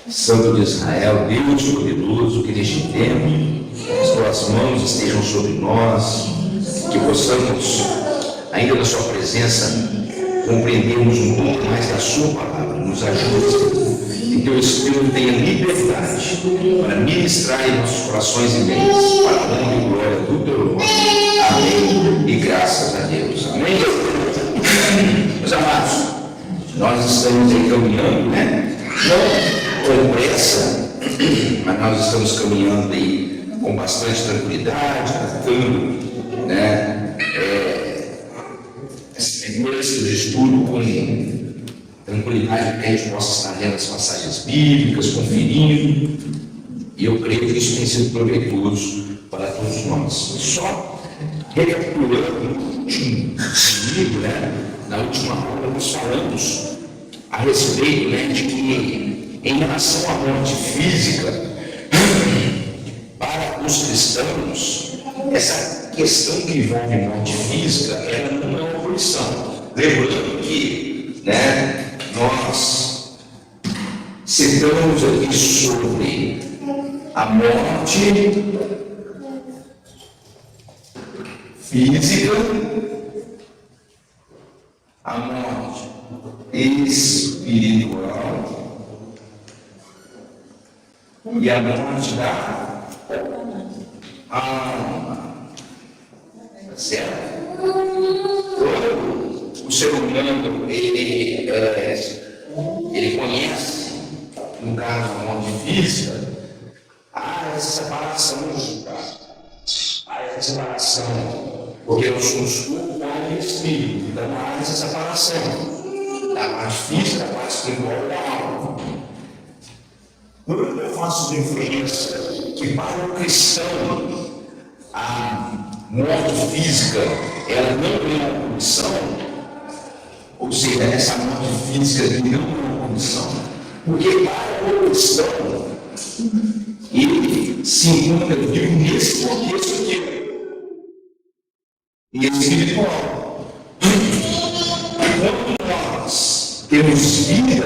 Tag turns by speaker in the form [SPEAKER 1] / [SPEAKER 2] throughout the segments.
[SPEAKER 1] Santo de Israel, Deus poderoso, que neste tempo as tuas mãos estejam sobre nós, que possamos, ainda na sua presença, compreendermos um pouco mais da sua palavra. Nos ajude, que teu Espírito tenha liberdade para ministrar em nossos corações e mentes, para a honra e glória do teu nome. Amém. E graças a Deus. Amém. Meus amados, nós estamos caminhando, né? Não com pressa, mas nós estamos caminhando aí com bastante tranquilidade, tratando, né? Esse primeiro de estudo com tranquilidade, para que a gente possa estar lendo as passagens bíblicas, conferindo, e eu creio que isso tem sido proveitoso para todos nós. Só recapitulando no último livro, né? Na última aula nós falamos a respeito, né, de que em relação à morte física, para os cristãos, essa questão que envolve morte física, ela não é uma abolição. Lembrando que, né, nós citamos aqui sobre a morte física, a morte espiritual e a morte da alma. Certo? Quando o ser humano ele conhece, no caso a morte física, há essa separação, porque nós somos corpo, alma e espírito. Então há essa separação da parte física, da parte espiritual e da alma. Quando eu faço diferença que para o cristão a morte física ela não é uma condição, ou seja, essa morte física não é uma condição, porque para o cristão ele se encontra vivo nesse contexto aqui e espiritual. Quando nós temos vida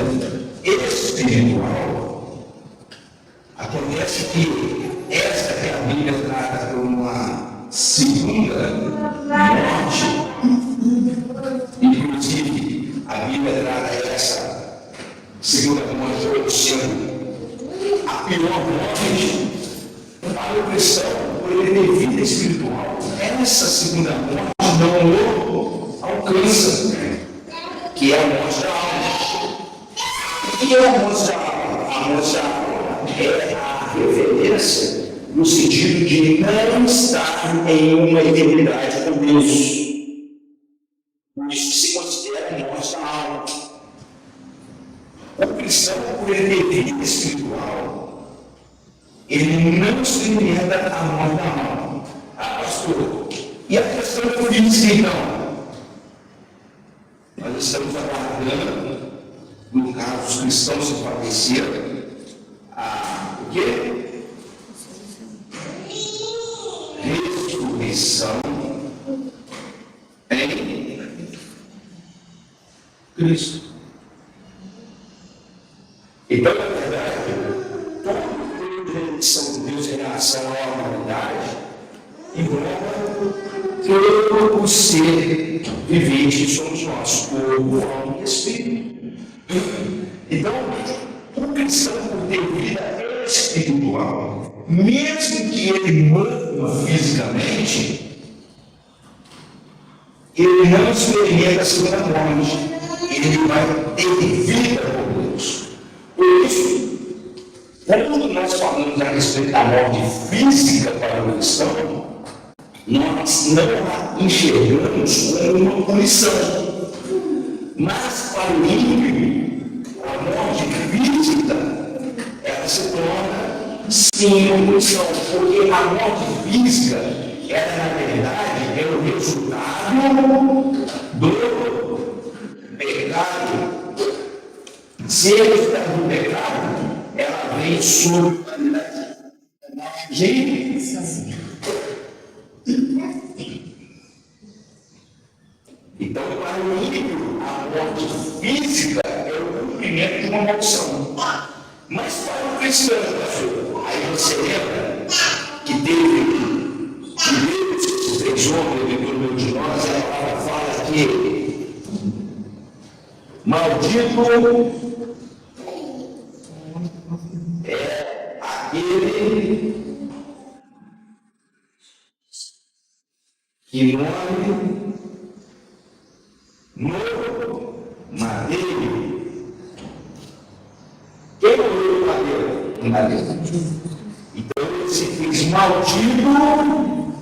[SPEAKER 1] espiritual, acontece que esta que a Bíblia trata como uma segunda morte, inclusive a Bíblia trata essa segunda morte como sendo a pior morte para o cristão, por ele ter vida espiritual. Essa segunda morte não o alcança, que é a morte da alma. O que é a morte da alma? A morte da alma é a referência no sentido de não estar em uma eternidade com Deus. Isso se considera a morte da alma. O cristão, por ele ter vida espiritual, ele não experimenta a morte da alma. Ah, pastor, e a questão física, então? Nós estamos aguardando, no caso, os cristãos que faleceram, o quê? Ressurreição em Cristo. Então, na verdade, toda a redenção de Deus em relação à humanidade engloba todo o ser vivente que somos nós, corpo, alma e espírito. Então, o cristão, por ter vida espiritual, mesmo que ele morra fisicamente, ele não experimenta a segunda morte, ele vai ter vida por Deus. Por isso, quando nós falamos a respeito da morte física para o cristão, nós não a enxergamos como uma punição. Mas para o ímpio, a morte física, ela se torna sim uma punição, porque a morte física, ela na verdade é o resultado do pecado. Se é o resultado do pecado, ela vem sobre a humanidade. Então, para o ímpio, a morte física é o cumprimento de uma maldição. Mas para o cristão, aí você lembra que teve esses 3 homens do meio de nós, a palavra fala que maldito é aquele que morre no madeiro. Quem morreu no madeiro? No madeiro. Então ele se fez maldito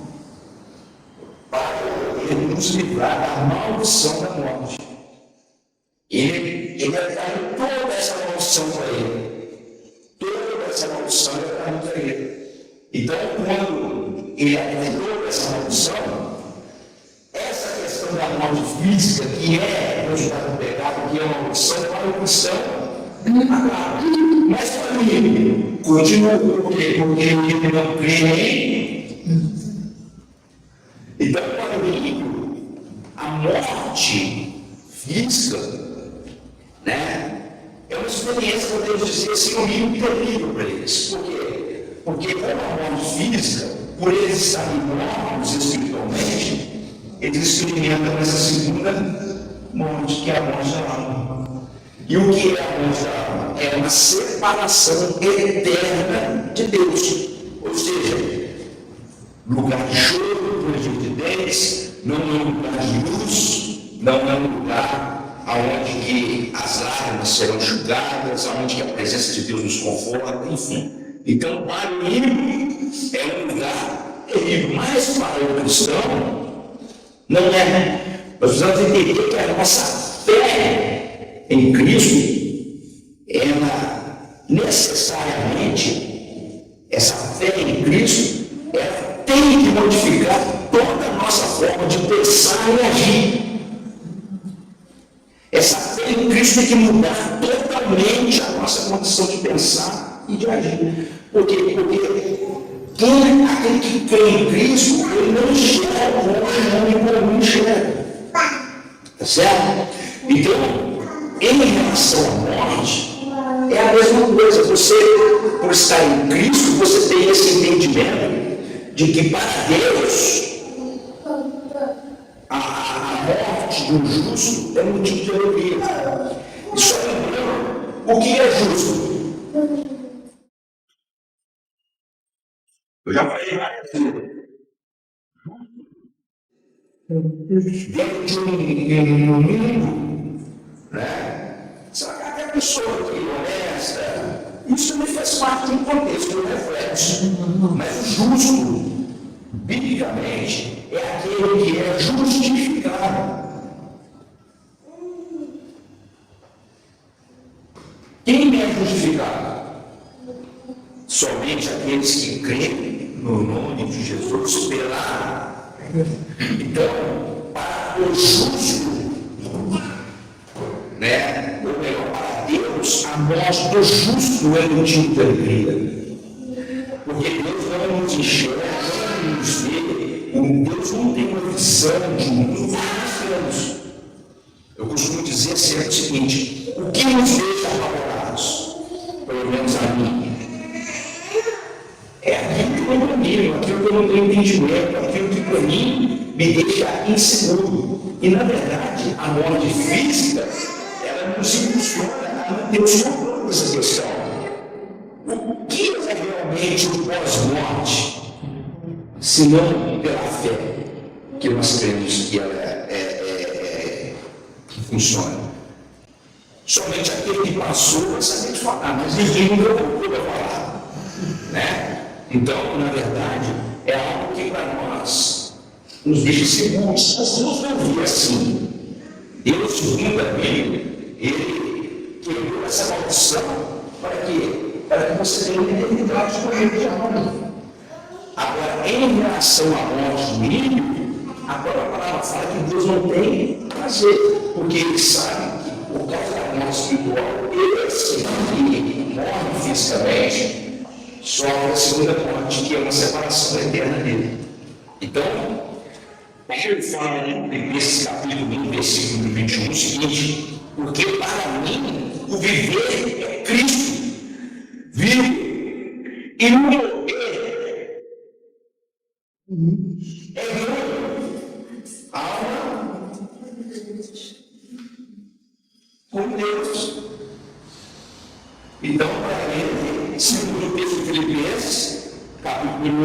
[SPEAKER 1] para ele nos livrar da maldição da morte. Ele atraiu toda essa maldição para ele. Toda essa maldição ele atraiu para ele. Então, quando ele atraiu essa maldição, essa questão da morte física, que é conjugada com o pecado, que é uma maldição para o cristão, acaba. Mas para mim, continua, porque ele não crê. Então, para mim, a morte física, né, é uma experiência, podemos dizer assim, um mínimo terrível para eles. Por quê? Porque como a morte física, por eles estarem mortos espiritualmente, eles experimentam essa segunda morte, que é a morte da alma. E o que é a morte da alma? É uma separação eterna de Deus. Ou seja, lugar de choro, ranger de dentes, não é um lugar de luz, não é um lugar onde que as lágrimas serão enxugadas, onde que a presença de Deus nos conforta, enfim. Então, para o ímpio, é um lugar terrível, mas para o cristão, não é. Nós precisamos entender que a nossa fé em Cristo, ela necessariamente, essa fé em Cristo, ela tem que modificar toda a nossa forma de pensar e agir. Essa fé em Cristo tem que mudar totalmente a nossa condição de pensar e de agir. Porque aquele que crê em Cristo, ele não enxerga como o homem enxerga. Tá certo? Então, em relação à morte, é a mesma coisa. Você, por estar em Cristo, você tem esse entendimento de que para Deus a morte de um justo é um motivo de alegria. E só lembrando, o que é justo? Eu já falei várias vezes. Dentro de um mundo, né? Sabe, aquela pessoa que é honesta, isso me faz parte de um contexto, um reflexo. Mas o justo, biblicamente, é aquele que é justificado. Quem é justificado? Somente aqueles que creem no nome de Jesus pela. Então, para o justo, né? Ou melhor, para Deus, a morte do justo é motivo de alegria. Porque Deus não nos enxerga, não nos vê. Deus não tem uma visão de mundo que nós temos. Eu costumo dizer sempre o seguinte: o que nos deixa apavorados, pelo menos a mim, é aquilo que eu não domino, aquilo que eu não tenho entendimento, aquilo que para mim me deixa inseguro. E na verdade, a morte física, ela nos impulsiona a não ter o controle dessa questão. O que é realmente o pós-morte, se não pela fé que nós cremos que ela que funciona? Somente aquele que passou vai saber de falar, mas ninguém nunca voltou a falar, né? Então, na verdade, é algo que para nós nos deixa seguros. Mas Deus não via assim. Deus, segundo a Bíblia, ele quebrou essa maldição para quê? Para que você tenha uma eternidade com ele de amor. Agora, em relação à morte do ímpio, agora a palavra fala que Deus não tem prazer, porque ele sabe que por causa da morte espiritual, esse que morre fisicamente sofre a segunda morte, que é uma separação eterna dele. Então, Paulo fala em Filipenses capítulo 1, versículo 21, o seguinte: porque para mim o viver é Cristo E no morrer é nome, alma, com Deus. Então, para ele, segundo o texto de Filipenses, capítulo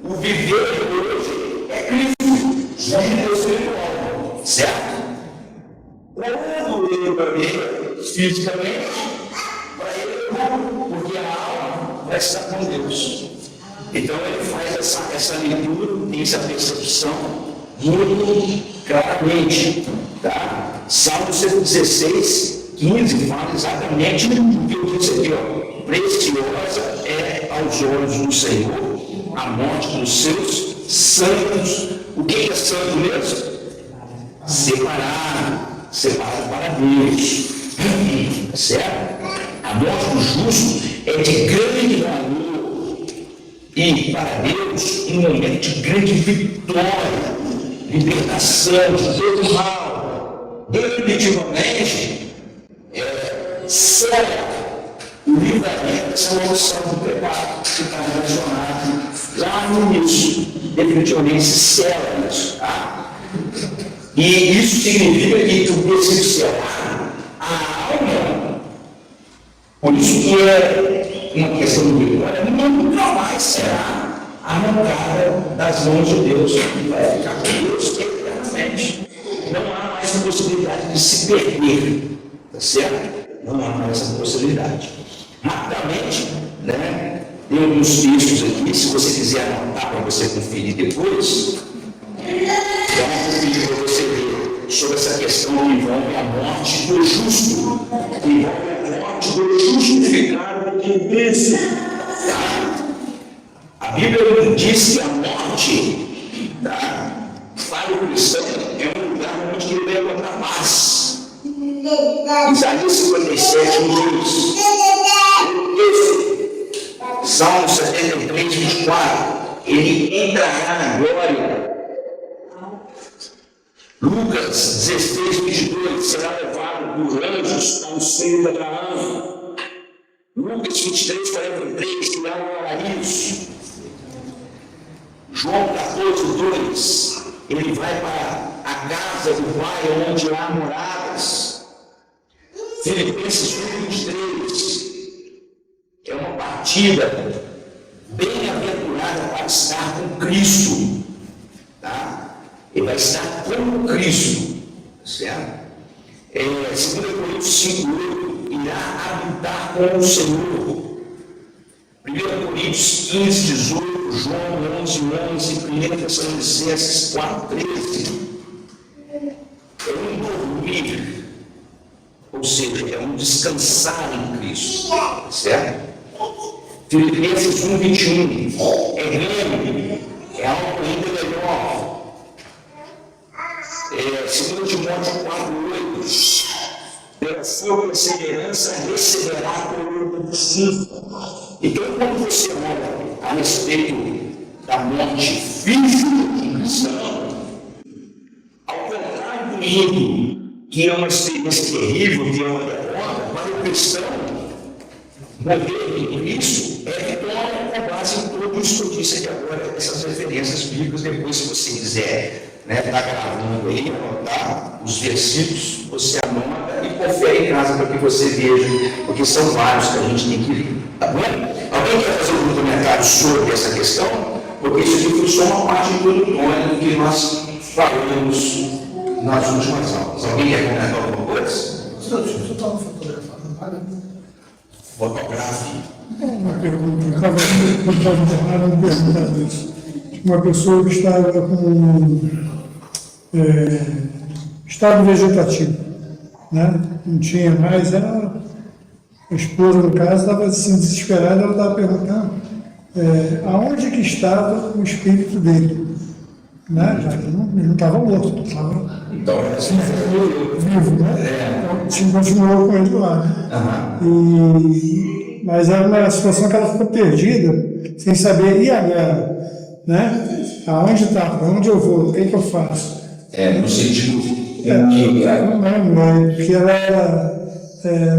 [SPEAKER 1] 1, o viver de hoje é Cristo, vida espiritual, certo? Quando ele viver fisicamente, para ele é bom, porque a alma vai estar com Deus. Então ele faz essa leitura, tem essa percepção muito claramente. Tá? Salmo 116, 15 fala exatamente o que eu disse aqui. Ó. Preciosa é aos olhos do Senhor a morte dos seus santos. O que é santo mesmo? Separado para Deus. Certo? A morte do justo é de grande valor e para Deus um momento de grande vitória, libertação de todo o mal. Definitivamente cela o livramento dessa maldição do pecado que está relacionado lá no início. Definitivamente se cela isso. Tá? E isso significa que tu precisa selar a alma. Por isso que é uma questão de vitória, nunca mais será arrancada das mãos de Deus, que vai ficar com Deus eternamente. Não há mais a possibilidade de se perder, tá certo? Não há mais essa possibilidade. Rapidamente, né? Tem alguns textos aqui, se você quiser anotar para você conferir depois, dá uma conferida para você ver sobre essa questão que envolve a morte do justo, que envolve a morte do justificado em Cristo. Tá? A Bíblia diz que a morte, tá, para o cristão é um lugar onde ele vai encontrar paz. Isaías 57, 1 diz: Salmo 73, 24, ele entrará na glória. Lucas 16, 22, será levado por anjos ao seio de Abraão. Lucas 23, 43, será no paraíso. João 14, 2, ele vai para a casa do Pai onde há moradas. Filipenses 1, 23, é uma partida bem-aventurada para estar com Cristo. Tá? Ele vai estar com Cristo, certo? 2 Coríntios 5, 8, irá habitar com o Senhor. 1 Coríntios 15, 18, João 11, 11, 1 Tessalonicenses 4, 13. É um dormir, ou seja, é um descansar em Cristo, certo? Filipenses 1, 21, é grande, é algo ainda melhor. 2 Timóteo 4, 8, pela sua perseverança receberá a coroa do justiça. Então, quando você olha a respeito da morte física do cristão, ao contrário do ímpio, que é uma experiência terrível, que é uma derrota, para o cristão, morrer em Cristo é vitória com base em tudo isso que eu disse aqui agora, essas referências bíblicas. Depois, se você quiser, está gravando aí, anotar os versículos, você anota e confere em casa para que você veja, porque são vários que a gente tem que ler. Tá bom? Alguém quer fazer algum comentário sobre essa questão? Porque isso aqui foi só uma parte introdutória do que nós falamos nas últimas aulas. Alguém quer comentar alguma coisa?
[SPEAKER 2] Deixa eu estar fotografando, não para?
[SPEAKER 1] Fotografe.
[SPEAKER 2] Uma pergunta, eu estava perguntando isso. Uma pessoa que estava com estado vegetativo, né? Não tinha mais, a esposa, no caso, estava assim, desesperada, ela estava perguntando aonde que estava o espírito dele, né? Já que ele não estava morto, estava vivo, né? Então, continuou com ele lá, né? Mas era uma situação que ela ficou perdida, sem saber, e agora? Né? Aonde está? Para onde eu vou? O que eu faço?
[SPEAKER 1] No sentido
[SPEAKER 2] Não, porque ela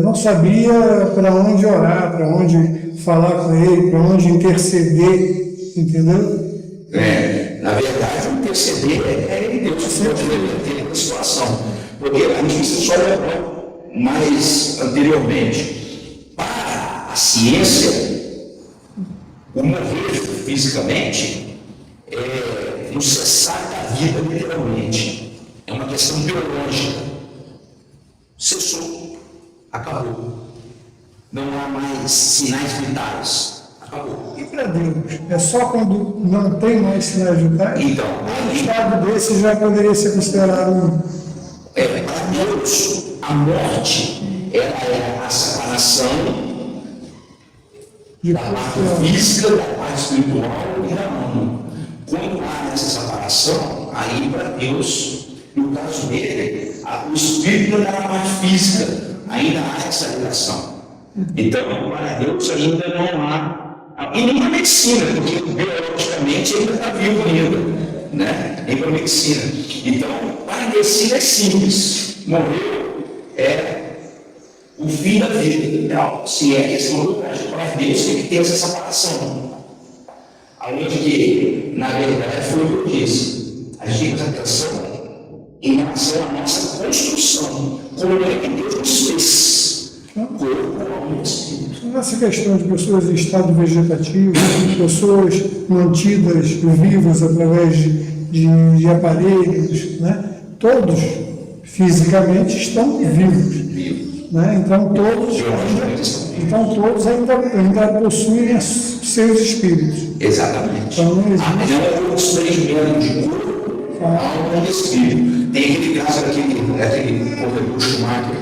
[SPEAKER 2] não sabia para onde orar, para onde falar com ele, para onde interceder, entendeu?
[SPEAKER 1] Na verdade, interceder é Deus que pode reverter a situação. Porque a gente só lembrou mais anteriormente. Para a ciência, o morrer fisicamente é no cessar da vida, literalmente. É uma questão biológica. Cessou, acabou. Não há mais sinais vitais. Acabou.
[SPEAKER 2] E para Deus? É só quando não tem mais sinais vitais?
[SPEAKER 1] Então,
[SPEAKER 2] Um estado desse já poderia ser considerado
[SPEAKER 1] para Deus, a morte ela é a separação
[SPEAKER 2] de
[SPEAKER 1] da parte física, da parte espiritual e da alma. Quando há essa separação, aí para Deus, no caso dele, o espírito não é a parte física, ainda há essa ligação. Então, para Deus ainda não há. E nem para a medicina, porque biologicamente ele está vivo ainda, né? Nem para a medicina. Então, para a medicina é simples. Morreu é o fim da vida. Então, se é questão do caso, para Deus tem que ter essa separação. Além de que, na verdade, foi o que eu disse. A gente tem atenção em relação à nossa construção. Como é que Deus nos fez? Corpo, alma e espírito.
[SPEAKER 2] Essa questão de pessoas em estado vegetativo, pessoas mantidas vivas através de aparelhos, né? Todos fisicamente estão vivos. Né? Então todos ainda possuem seus espíritos.
[SPEAKER 1] Exatamente.
[SPEAKER 2] Então, não existe.
[SPEAKER 1] Não é um desprendimento de corpo, alma e espírito. Tem aquele caso aquele corredor Schumacher.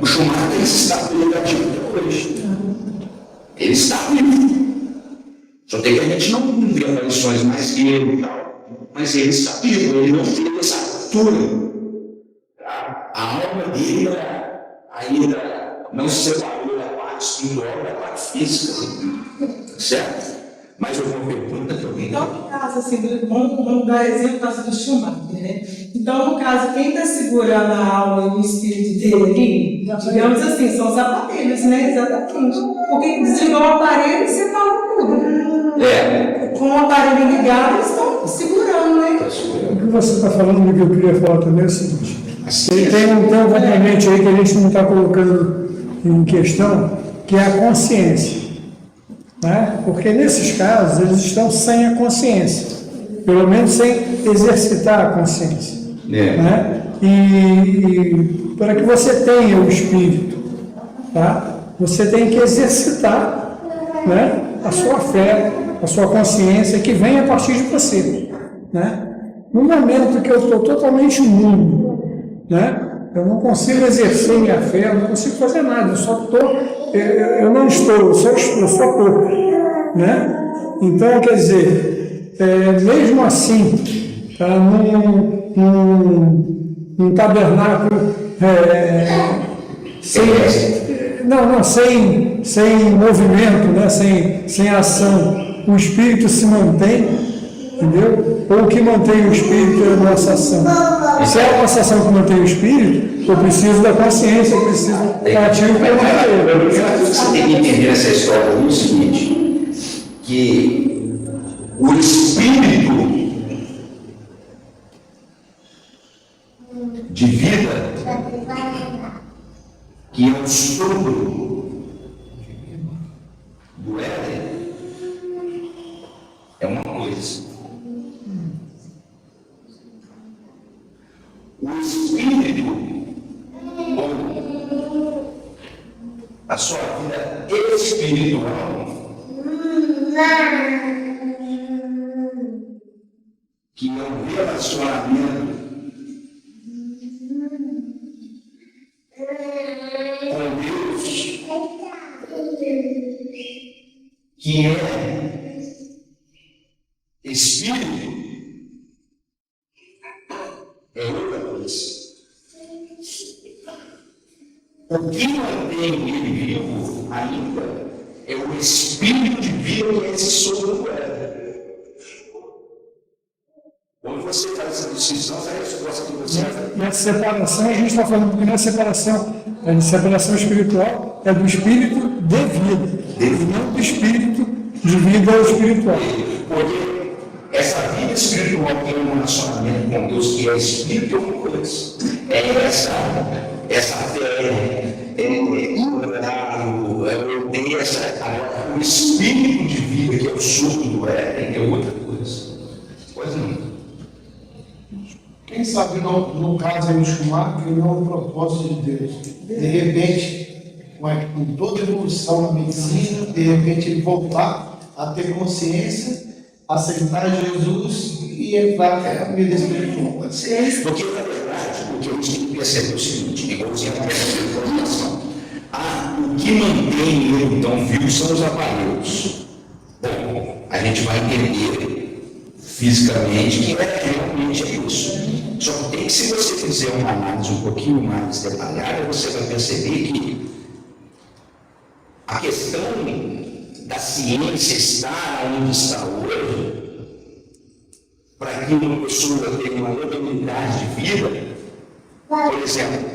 [SPEAKER 1] O Schumacher está negativo depois. Ele está vivo. Só tem que a gente não vê aparições mais que ele e tal. Mas ele está vivo, ele não teve essa ruptura. A alma dele ainda não se separou da parte espiritual da parte física. Certo? Mais alguma pergunta que alguém?
[SPEAKER 3] Então, no caso, assim, vamos dar exemplo do Schumacher, né? Então, no caso, quem está segurando a alma e o espírito dele ali, digamos assim, são os aparelhos, né? Exatamente. Porque desligou o aparelho e você fala tudo. Com o aparelho ligado, eles estão segurando, né?
[SPEAKER 2] O que você está falando, o que eu queria falar também é o seguinte: tem um componente aí que a gente não está colocando em questão, que é a consciência. Né? Porque nesses casos eles estão sem a consciência, pelo menos sem exercitar a consciência. Né? E para que você tenha o espírito, tá? Você tem que exercitar, né, a sua fé, a sua consciência, que vem a partir de você. Né? No momento que eu estou totalmente nulo, né? Eu não consigo exercer minha fé, eu não consigo fazer nada, eu não estou, eu só estou. Né? Então, quer dizer, mesmo assim, tá, num tabernáculo sem movimento, né? sem ação, o espírito se mantém, entendeu? Ou o que mantém o espírito é a nossa ação. Se é a nossa ação que mantém o espírito, eu preciso da consciência, eu preciso estar ativo pelo meio.
[SPEAKER 1] Você tem que entender essa história no seguinte, que o espírito de vida, que é o sopro do Éden, é uma coisa. O espírito, ou a sua vida espiritual, que é um relacionamento com Deus, que é espírito, é outra coisa. O que mantém ele vivo ainda é o espírito de vida que é esse sopro do Éden. Quando você faz essa distinção, essa resposta que você faz.
[SPEAKER 2] E a separação, a gente está falando que não é separação, a separação espiritual é do espírito de vida, e não do espírito de vida espiritual.
[SPEAKER 1] Porque essa vida espiritual tem um relacionamento com Deus que é espírito e uma coisa. É essa fé, o espírito de vida que é o sopro do Éden, é outra coisa. Pois não.
[SPEAKER 4] Quem sabe no caso aí do Schumacher, não é um propósito de Deus. De repente, com toda a evolução na medicina, de repente ele voltar a ter consciência, aceitar Jesus e entrar na vida espiritual.
[SPEAKER 1] Pode ser. Porque, na verdade, o que eu tinha que perceber é o seguinte, igualzinho a informação. O que mantém ele então vivo são os aparelhos. Bom, a gente vai entender fisicamente que realmente é isso. Só que se você fizer uma análise um pouquinho mais detalhada, você vai perceber que a questão da ciência estar onde está hoje, para que uma pessoa tenha uma longevidade de vida, por exemplo,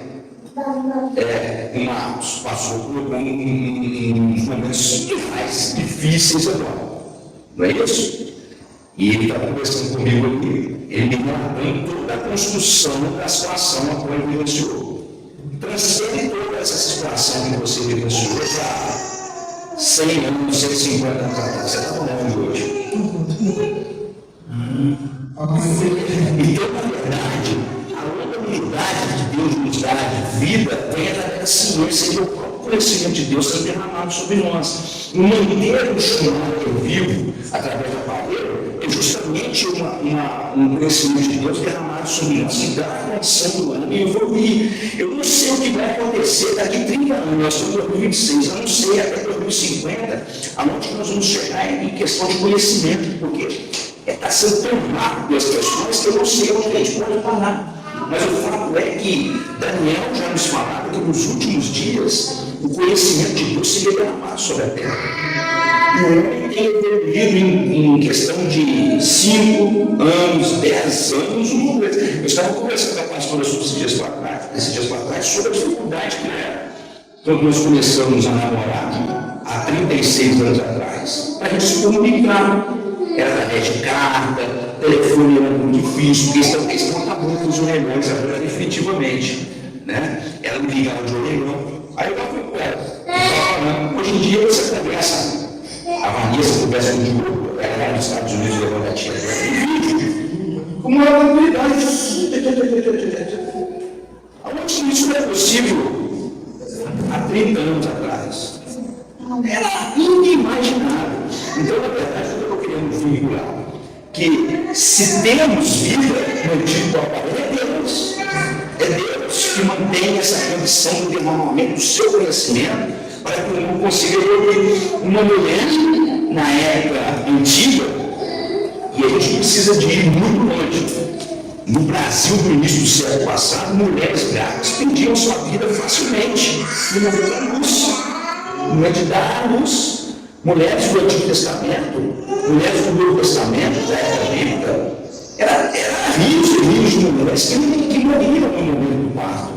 [SPEAKER 1] Marcos passou por uns momentos mais difíceis agora, não é isso? E ele está conversando comigo aqui, ele me narrando toda a construção da situação a qual ele vivenciou. Transfere toda essa situação que você vivenciou para 100 anos, 150 anos atrás. Você está falando hoje. Então, na verdade, a longevidade de Deus nos dá de vida vem da ciência e o próprio conhecimento de Deus sendo derramado sobre nós. Manter o Schumacher vivo através do aparelho é justamente um conhecimento de Deus derramado sobre nós que dá a condição do ano e evoluir. Eu não sei o que vai acontecer daqui 30 anos, nós estamos em 2026, eu não sei até 2050 aonde nós vamos chegar em questão de conhecimento, porque está sendo tão rápido as questões que eu não sei onde a gente pode parar. Mas o fato é que Daniel já nos falava que nos últimos dias o conhecimento de Deus seria derramado sobre a terra. E o homem tem evoluído em questão de 5 anos, 10 anos. Eu estava conversando com a pastora esses dias para trás sobre a dificuldade que era. Então nós começamos a namorar há 36 anos atrás, para a gente se comunicar. Era através de carta, telefone era muito difícil, porque essa questão está muito com os orelhões agora, definitivamente. Né? Era me ligar de orelhão. Aí eu falei com ela, hoje em dia você conversa, a Vanessa conversa com o Diogo, ela era nos Estados Unidos, levando a tia dela, em vídeo, com uma tranquilidade. Aonde isso não é possível há 30 anos atrás? Era inimaginável. Então, na verdade, eu estou querendo vincular que se temos vida no tipo do aparelho, é Deus que mantém essa condição de derramamento do seu conhecimento para que o mundo consiga evoluir. Uma mulher, na época antiga, e a gente precisa de ir muito longe. No Brasil, no início do século passado, mulheres grávidas perdiam sua vida facilmente no momento da luz, no momento de dar a luz. Mulheres do Antigo Testamento, mulheres do Novo Testamento, da época bíblica, era rios e rios de mulheres que morriam no momento do parto.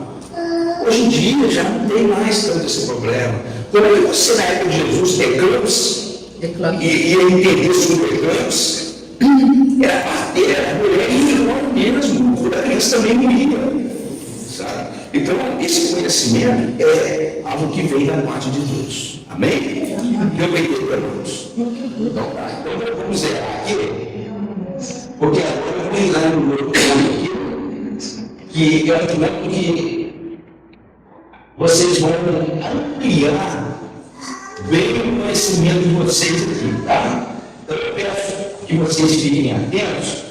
[SPEAKER 1] Hoje em dia já não tem mais tanto esse problema. Quando é que você, na época de Jesus, e entender sobre eclâmpsia, era parteira, era mulher e filho mesmo, quando a criança também morria. Sabe? Então, esse conhecimento é algo que vem da parte de Deus. Amém? Deu para entender, irmãos? Então, tá. Então, vamos zerar aqui, porque agora eu vou entrar no outro ponto aqui, que é um ponto que vocês vão ampliar bem o conhecimento de vocês aqui, tá? Então, eu peço que vocês fiquem atentos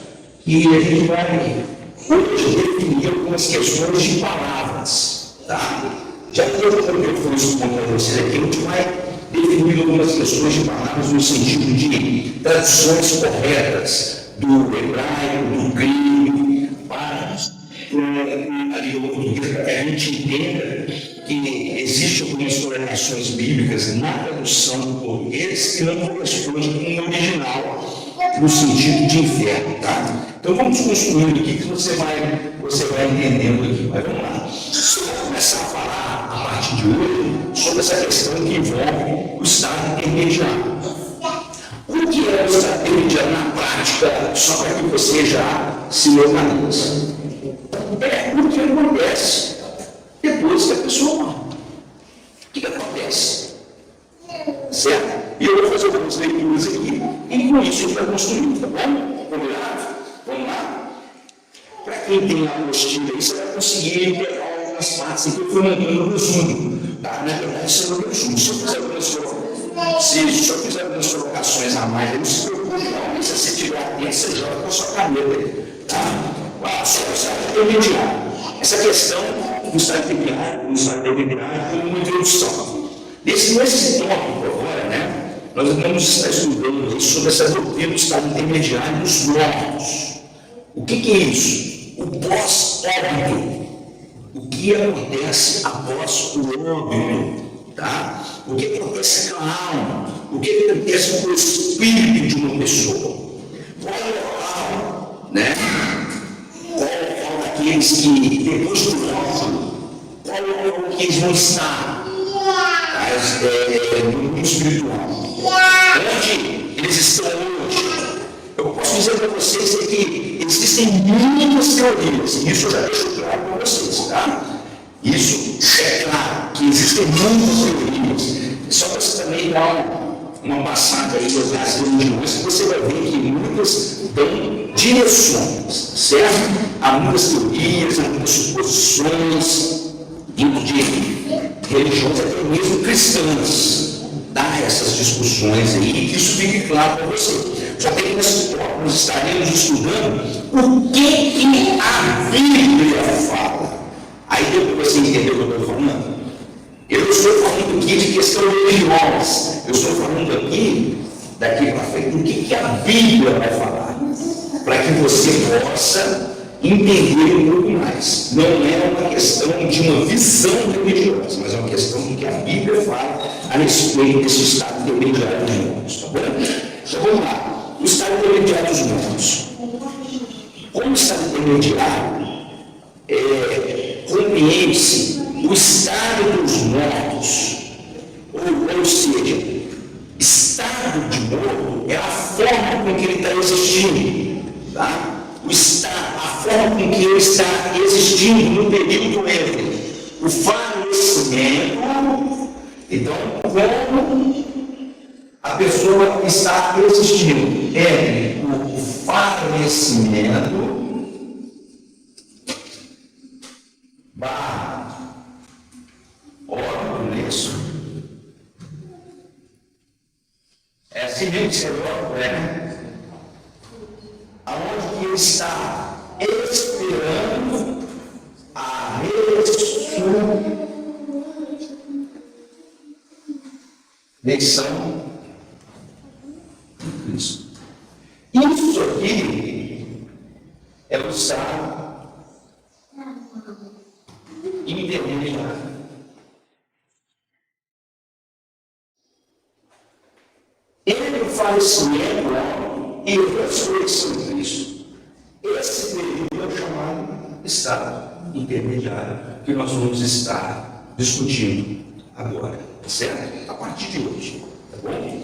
[SPEAKER 1] e a gente vai hoje definir algumas questões de palavras, tá? Já que eu vou expor para vocês aqui, a gente vai definir algumas questões de palavras no sentido de traduções corretas do hebraico, do grego, para o português, para que a gente entenda que existem algumas correlações bíblicas na tradução do português que não correspondem com o original, no sentido de inferno, tá? Então, Então vamos construindo aqui que você vai entendendo aqui. Mas vamos lá. Eu vou começar a falar, a partir de hoje, sobre essa questão que envolve o estado intermediário. O que é o estado intermediário na prática, só para que você já se localize? É o que acontece depois que a pessoa morre. O que acontece? Certo? E eu vou fazer algumas leituras aqui, e com isso a gente vai construir, tá bom? Combinado? Vamos lá? Para quem tem a apostila aí, você vai conseguir pegar algumas partes aqui que eu fui mandando no resumo. Tá? Na verdade, isso é no resumo. Se eu fizer algumas colocações a mais, não se preocupe, não. Mas se você tiver atento, você joga com a sua caneta aí. Tá? Só o estado intermediário. Essa questão do estado intermediário como uma introdução. Nesse tópico agora, né, nós vamos estar estudando sobre essa doutrina do estado intermediário dos mortos. O que é isso? O pós-óbito. O que acontece após o óbito? Tá? O que acontece com a alma? O que acontece com o espírito de uma pessoa? Qual é o local, né? Qual é o local daqueles que, depois do óbito, qual é o local que eles vão estar? No mundo espiritual. Onde eles estão hoje? Eu posso dizer para vocês que existem muitas teorias, isso eu já deixo claro para vocês, tá? Isso é claro, que existem muitas teorias. Só para você também dar uma passada aí das religiões, você vai ver que muitas dão direções, certo? Há muitas teorias, há muitas suposições dentro de religiões até mesmo cristãs, dá essas discussões aí, que isso fique claro para você. Só que nesse tópico nós estaremos estudando o que a Bíblia fala. Aí depois você entendeu o que eu estou falando? Eu não estou falando aqui de questão religiosa, eu estou falando aqui, daqui para frente, do que a Bíblia vai falar, para que você possa entender um pouco mais. Não é uma questão de uma visão religiosa, mas é uma questão do que a Bíblia fala a respeito desse estado intermediário dos mortos. Tá bom? Então vamos lá. O estado intermediário dos mortos. Como estado intermediário, compreende-se o estado dos mortos, ou seja, estado de morto é a forma com que ele está existindo. Tá? A forma com que ele está existindo no período entre o falecimento, então, como a pessoa está existindo entre o falecimento óbito, é assim mesmo que você né? Aonde que ele está esperando a ressurreição de Cristo. Isso aqui é o estado intermediário. Entre o falecimento e a ressurreição de Cristo. Esse período é o chamado estado intermediário, que nós vamos estar discutindo agora, certo? A partir de hoje, tá bom?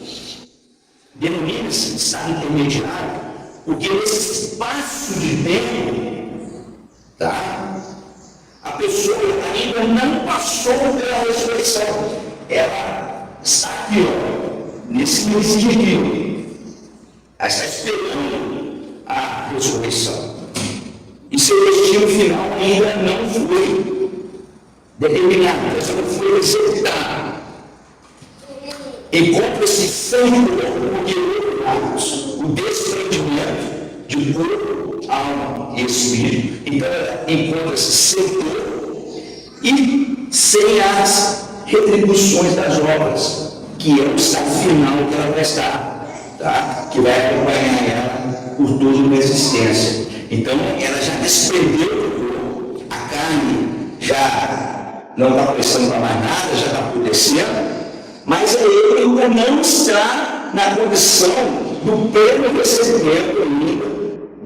[SPEAKER 1] Denomina-se estado intermediário, porque nesse espaço de tempo, tá? A pessoa ainda não passou pela ressurreição, ela está aqui, ó, nesse dia. Ela está esperando a ressurreição. E seu destino final ainda não foi determinado, ainda não foi executado. Encontra-se sem o desprendimento de corpo, alma e espírito. Então ela encontra-se sem corpo e sem as retribuições das obras, que é o estado final que ela vai estar, tá? Que vai acompanhar ela por toda uma existência. Então ela já desprendeu do corpo, a carne já não está prestando para mais nada, já está apodrecendo, mas ele ainda não está na condição do pleno recebimento ainda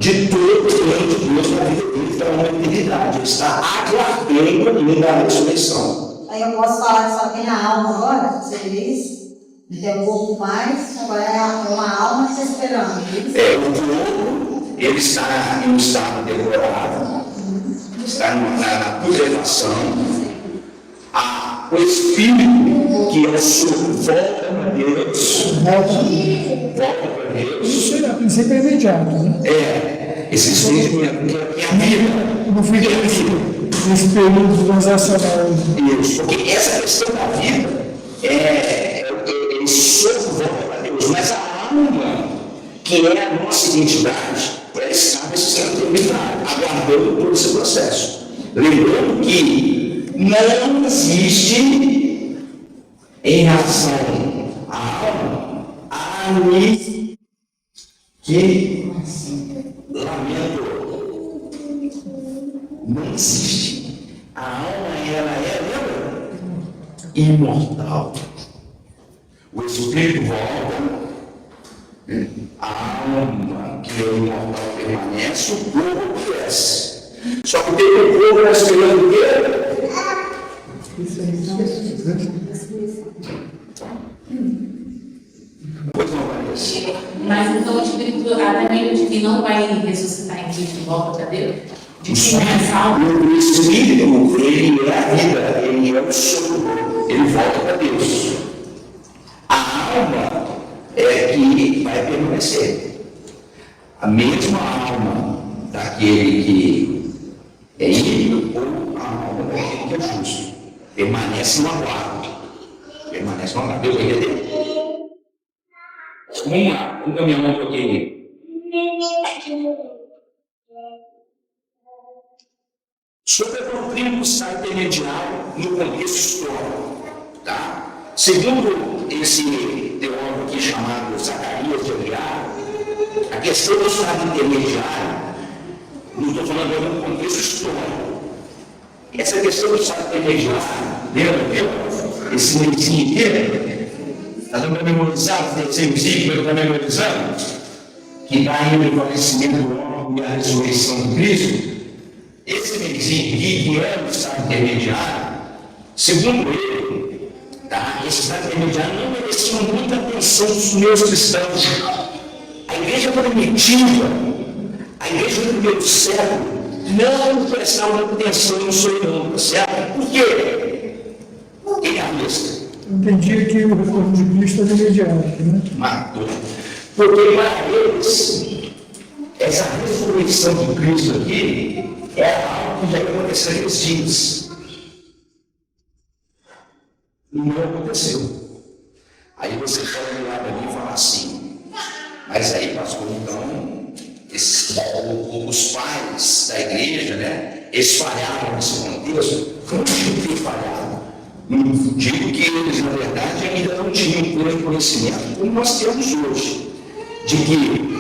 [SPEAKER 1] de todo o plano de Deus na vida dele para uma eternidade. Ele está aguardando ainda a ressurreição.
[SPEAKER 5] Aí eu posso falar que só tem a alma agora, você diz? Tem um pouco mais, agora é uma alma que está esperando.
[SPEAKER 1] O corpo, ele está em um estado devorado, está na putrefação. O espírito, que é o sopro, volta para Deus. Volta para Deus.
[SPEAKER 2] Isso a princípio é imediato, né?
[SPEAKER 1] Esse sentimento que é a vida.
[SPEAKER 2] Não fui nesse período transacional.
[SPEAKER 1] Isso, porque essa questão da vida é sopro, volta para Deus, mas a alma, que é a nossa identidade, ela está nesse centro terminal, aguardando todo esse processo. Lembrando que não existe, em relação à alma, aniquilamento. Não existe. A alma, ela lembra? Imortal. O espírito volta, a alma, que é imortal, permanece, o corpo cresce. Só que tem um corpo esperando o quê? Pois não, Vanessa.
[SPEAKER 6] Mas então o espírito, também o divino não vai ressuscitar em Cristo de volta para Deus?
[SPEAKER 1] O espírito, ele é a vida, ele é o sopro, ele volta para Deus. A alma é que vai permanecer. A mesma alma daquele que é ímpio ou a alma daquele que é justo. Permanece no aguardo. Permanece no aguardo. Deus vai entender? Vamos lá, vamos caminhar um pouquinho. Sobre a doutrina do estado intermediário no contexto histórico, tá? Segundo esse teólogo aqui chamado Zacarias de Aguiar, a questão do estado intermediário, não estou falando agora no contexto histórico. Essa questão do estado intermediário, lembra? Esse meiozinho aqui, está dando para memorizar, esse meiozinho que eu estou memorizando, que está entre o conhecimento do homem e a ressurreição de Cristo. Esse meiozinho aqui, que é o estado intermediário, segundo ele, tá? Esse estado intermediário não merecia muita atenção dos meus cristãos. A igreja primitiva, a igreja do primeiro século, não prestava muita atenção no sonho, certo? Por quê? Por que a lista?
[SPEAKER 2] Entendi que o retorno de Cristo é imediato, né?
[SPEAKER 1] Matou. Porque para eles, essa ressurreição de Cristo aqui é algo que já ia acontecer naqueles dias. E não aconteceu. Aí você pode olhar para mim e falar assim, mas aí, pastor, então, os pais da igreja, né, eles falharam nesse contexto. Como que tem falhado? Não digo que eles, na verdade, ainda não tinham pleno conhecimento, como nós temos hoje, de que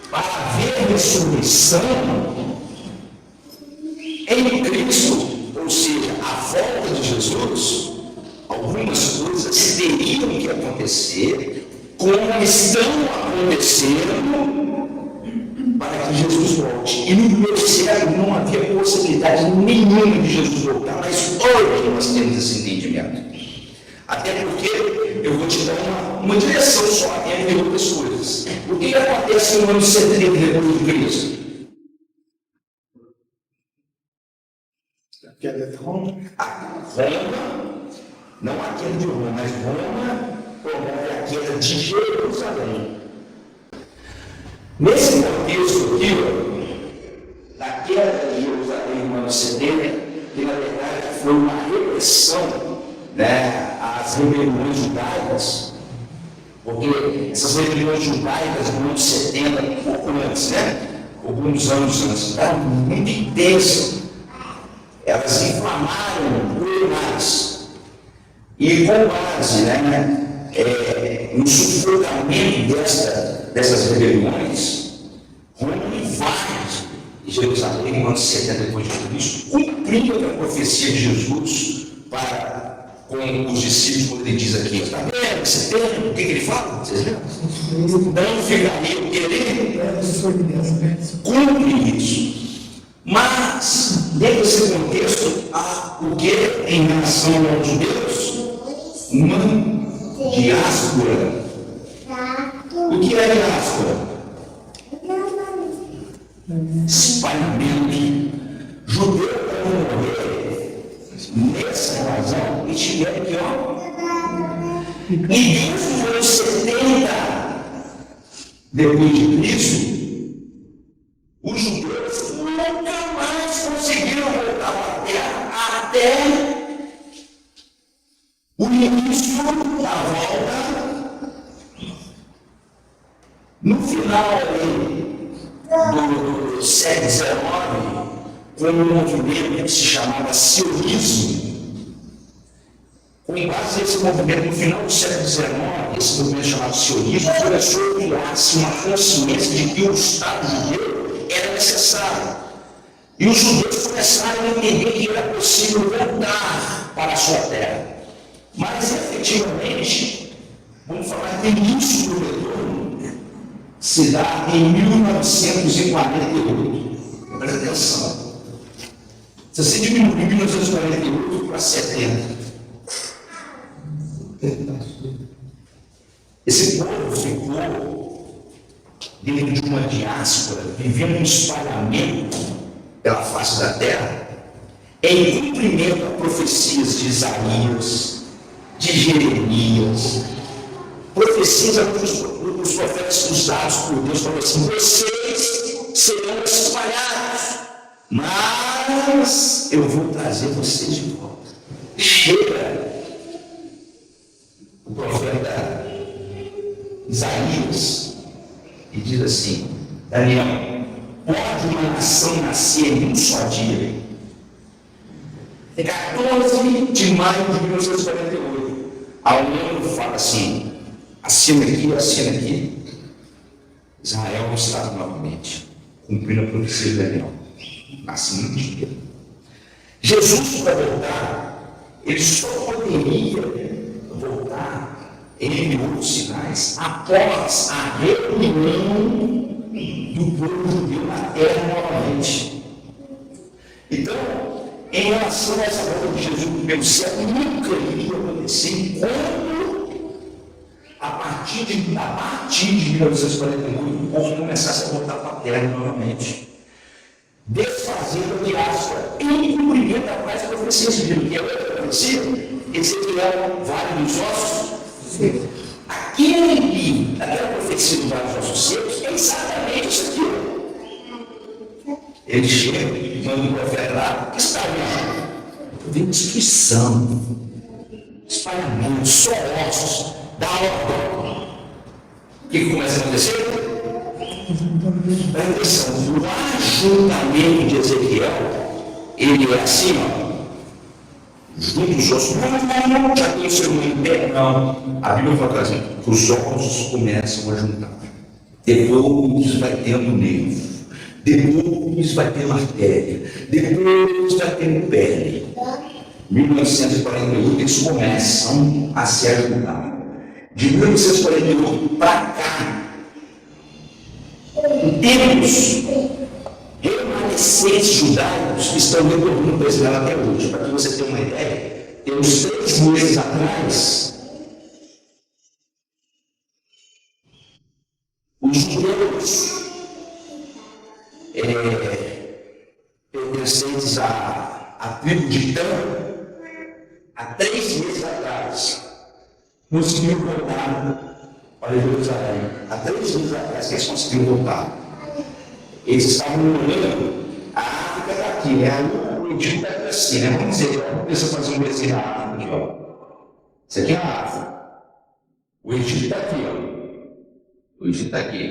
[SPEAKER 1] para haver ressurreição em Cristo, ou seja, a volta de Jesus, algumas coisas teriam que acontecer, como estão acontecendo, para que Jesus volte. E no primeiro século não havia possibilidade nenhuma de Jesus voltar, mas hoje nós temos esse entendimento. Até porque eu vou te dar uma direção só, entre outras coisas. O que acontece no ano 70 depois de Cristo?
[SPEAKER 4] A queda de Roma.
[SPEAKER 1] Roma, não a queda de Roma, mas Roma promove a queda de Jerusalém. Nesse contexto aqui, da queda de Jerusalém no ano 70, que na verdade foi uma repressão, né, às rebeliões judaicas, porque essas rebeliões judaicas no ano 70, pouco antes, né, alguns anos antes, eram muito intensas. Elas inflamaram muito mais. E com base, né, no sufocamento dessas rebeliões, Roma invade Jerusalém no ano 70 depois de Cristo, cumprindo a profecia de Jesus para com os discípulos, quando ele diz aqui, está vendo, 70, o que ele fala? Vocês lembram? Não ficaria querendo cumpre isso. Mas, dentro desse contexto, há o que em relação aos judeus? Uma diáspora. O que é diáspora? Espalhamento. Judeu para não morrer nessa razão e tiver aqui, ó. E desde os anos 70 depois de Cristo, os judeus nunca mais conseguiram voltar para a terra até o início da volta. No final do século XIX, com um movimento que se chamava sionismo. Com base nesse movimento, no final do século XIX, esse movimento chamado sionismo começou a criar-se uma consciência de que o Estado judeu era necessário. E os judeus começaram a entender que era possível voltar para a sua terra. Mas, efetivamente, vamos falar que o início do retorno se dá em 1948. Presta atenção. Se você diminuir 1948 para 70, esse povo ficou dentro de uma diáspora, vivendo um espalhamento pela face da terra, em cumprimento a profecias de Isaías, de Jeremias, profecias dos profetas usados por Deus, falou assim: vocês serão espalhados, mas eu vou trazer vocês de volta. Chega o profeta Isaías e diz assim: Daniel, pode uma nação nascer em um só dia? É 14 de maio de 1948. A ONU fala assim: assina aqui, Israel está novamente cumprindo a profecia de Daniel. Nasce no dia. Jesus, para voltar, ele só poderia voltar em outros sinais após a reunião do povo judeu na terra novamente. Então, em relação a essa volta de Jesus pelo céu, nunca iria acontecer enquanto a partir de 1948 o povo começasse a voltar para a terra novamente, desfazendo a diáspora em cumprimento da paz da profecia civil, que é outra profecia. Ezequiel, Vale dos Ossos. Aquela profecia do Vale dos Ossos Secos é exatamente isso aqui. Ele chega e manda um profeta lá, que está vendo? Vem destruição, espalhamento, só ossos, da ordem. O que começa a acontecer? Presta atenção, o ajuntamento de Ezequiel, ele é assim, ó. Juntos os ossos, não, já tem o seu nome pé, não. A Bíblia fala assim, que os ossos começam a juntar. Depois vai tendo nervo, depois vai ter artéria, depois vai ter pele. 1948 eles começam a se ajudar. De 1948 para cá, temos remanescentes judaicos que estão retornando para Israel até hoje. Para que você tenha uma ideia, temos 3 meses atrás, os judeus pertencentes à tribo de Dan, há 3 meses atrás, conseguiram voltar para Jerusalém. Há 3 meses atrás que eles conseguiram voltar. Eles estavam olhando, a África está aqui, né? O Egito está aqui assim, né? Vamos dizer, vamos fazer um desenho da África aqui, ó. Isso aqui é a África. O Egito está aqui, ó. O Egito está aqui.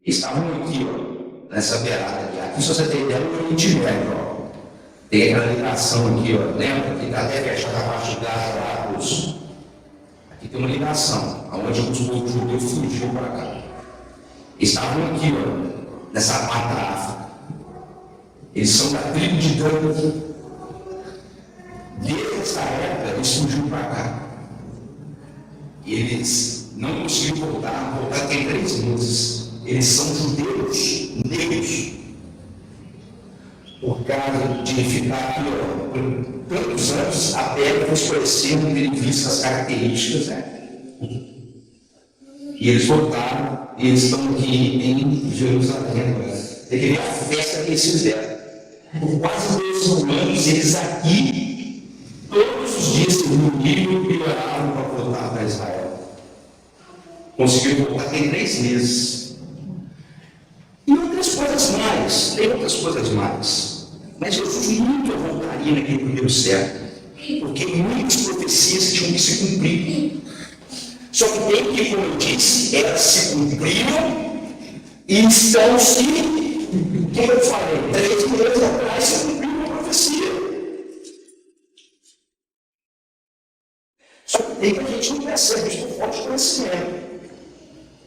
[SPEAKER 1] Eles estavam aqui, ó, nessa beirada aqui. Aqui, se você tem ideia, o Oriente Médio, ó. Tem aquela ligação aqui, ó. Lembra? Que está até fechada a parte de Gaza lá, aqui tem uma ligação, onde os povos judeus fugiram para cá. Eles estavam aqui, ó, nessa parte da África. Eles são da tribo de Dan. Desde essa época, eles fugiram para cá. E eles não conseguiu voltar tem 3 meses. Eles são judeus, negros. Por causa de ficar aqui, por tantos anos, a pele foi escurecendo, ele visse as características, né? E eles voltaram, e eles estão aqui em Jerusalém agora. Tem que ver a festa que eles fizeram. Por quase 2 anos, eles aqui, todos os dias se reuniram e oravam para voltar para Israel. Conseguiu voltar tem 3 meses. E outras coisas mais, tem outras coisas mais. Mas Jesus nunca voltaria naquele primeiro século, porque muitas profecias tinham que se cumprir. Só que tem que, como eu disse, elas se cumpriram e estão se, como eu falei, 3 meses atrás se cumpriu uma profecia. Só que tem que a gente não percebe isso por falta de conhecimento.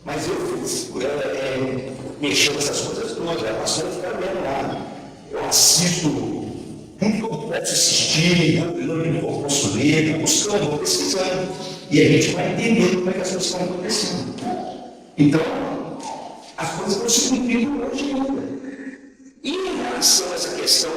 [SPEAKER 1] Mas eu mexendo nessas coisas todas, a pastora fica vendo lá. Eu assisto tudo que eu posso assistir, tudo que eu posso ler, buscando, pesquisando. E a gente vai entender como é que as coisas estão acontecendo. Então, as coisas estão se cumprindo hoje ainda. E em relação a essa questão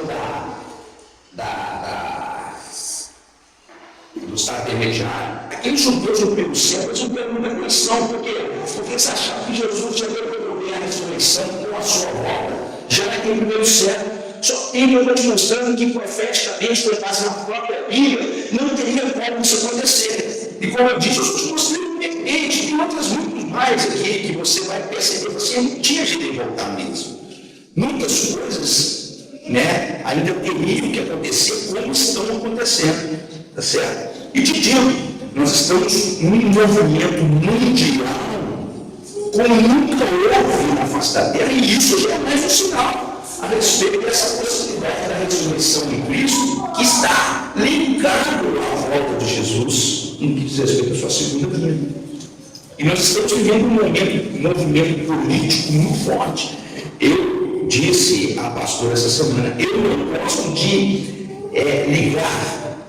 [SPEAKER 1] do Estado intermediário, aqueles judeus no primeiro século, eles não tiveram muita condição, porque eles achavam que Jesus já veio promover a ressurreição com a sua volta, já naquele primeiro século. Só tem eu demonstrando que profeticamente, por base na própria Bíblia, não teria como isso acontecer. E como eu disse, eu sou mostrei independente, tem outras muito mais aqui que você vai perceber que você não tinha de voltar mesmo. Muitas coisas, né, ainda teriam que acontecer como estão acontecendo, tá certo? E te digo, nós estamos num movimento mundial como nunca houve na face da terra, e isso já é mais um sinal a respeito dessa possibilidade da ressurreição de Cristo, que está ligado à volta de Jesus, em que diz respeito à sua segunda vinda. E nós estamos vivendo um movimento político muito forte. Eu disse à pastora essa semana, eu não gosto de ligar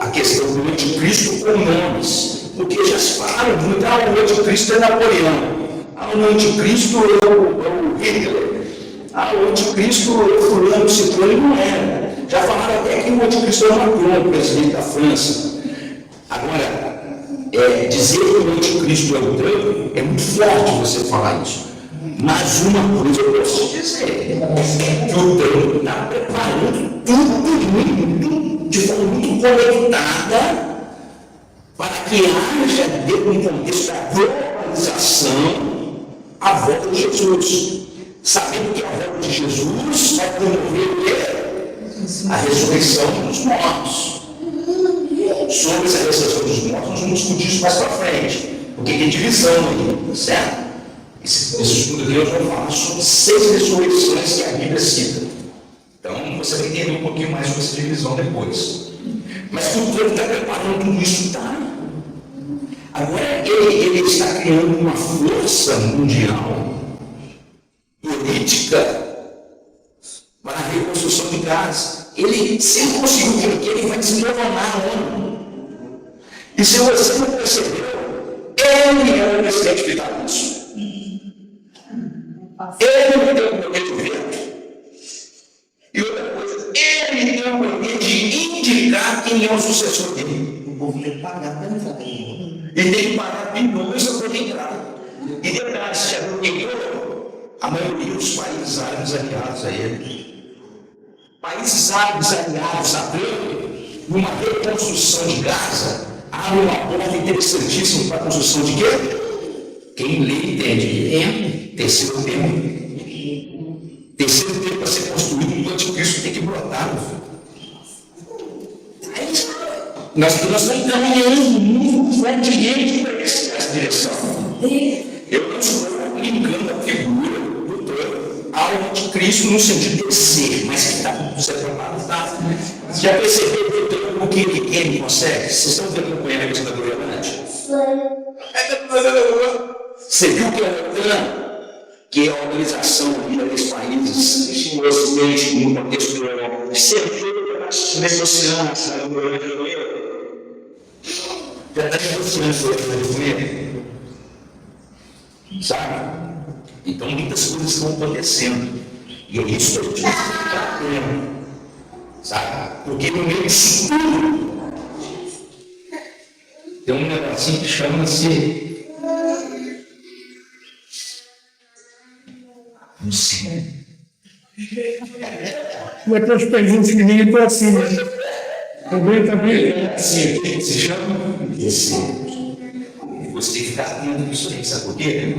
[SPEAKER 1] a questão do anticristo com nomes, porque já se falaram muito, o anticristo é Napoleão, o anticristo é o Hitler, o anticristo é fulano, ciclano, não era. Já falaram até que o anticristo é Macron, o presidente da França. Agora, dizer que o anticristo é o Trump é muito forte você falar isso. Mas uma coisa eu posso dizer, que o Trump está preparando tudo de forma muito conectada para que haja, dentro do contexto da globalização, a volta de Jesus. Sabendo que a volta de Jesus vai promover o quê? A ressurreição dos mortos. Sobre essa ressurreição dos mortos, nós vamos discutir isso mais para frente, porque tem divisão aí, certo? Esse estudo aqui eu vou falar sobre 6 ressurreições que a Bíblia cita. Então você vai entender um pouquinho mais sobre essa divisão depois. Mas o povo está preparando tudo isso, tá? Agora ele está criando uma força mundial política para a reconstrução de Gaza. Ele, se ele conseguiu o que ele quer, ele vai desmoronar a ONU. E se você não percebeu, ele é o presidente vitalício. Ele tem o poder de veto. E outra coisa, ele tem o poder de indicar quem é o sucessor dele.
[SPEAKER 5] O povo tem que pagar para entrar.
[SPEAKER 1] Ele tem que pagar bilhões para poder entrar. E detalhe, se já ganhou a maioria dos países árabes aliados a ele. Países árabes aliados a Trump, numa reconstrução de Gaza, abre uma porta interessantíssima para a construção de quê? Quem lê entende. Terceiro tempo. Terceiro tempo para ser construído, o anticristo tem que brotar. Nós estamos caminhando muito fortemente para essa direção. Eu não estou linkando a figura do Trump ao anticristo no sentido de ser, mas que está separado. Já perceberam o que ele quer e consegue? Vocês estão vendo com ele a questão da governante? Você viu que é a OTAN, que é a organização dos países, estimulosamente, no contexto da Europa, sentou para negociar essa governo. Já está negociando com ele. sabe? Então muitas coisas estão acontecendo. E é isso que a gente precisa ficar atento, sabe? Porque no meio disso tudo tem um negocinho que chama-se não sei.
[SPEAKER 2] Mas tem os pezinhos fininhos para cima. Também.
[SPEAKER 1] Assim, o que se chama? Esse. Você tem que ficar atento nisso aí, sabe por quê?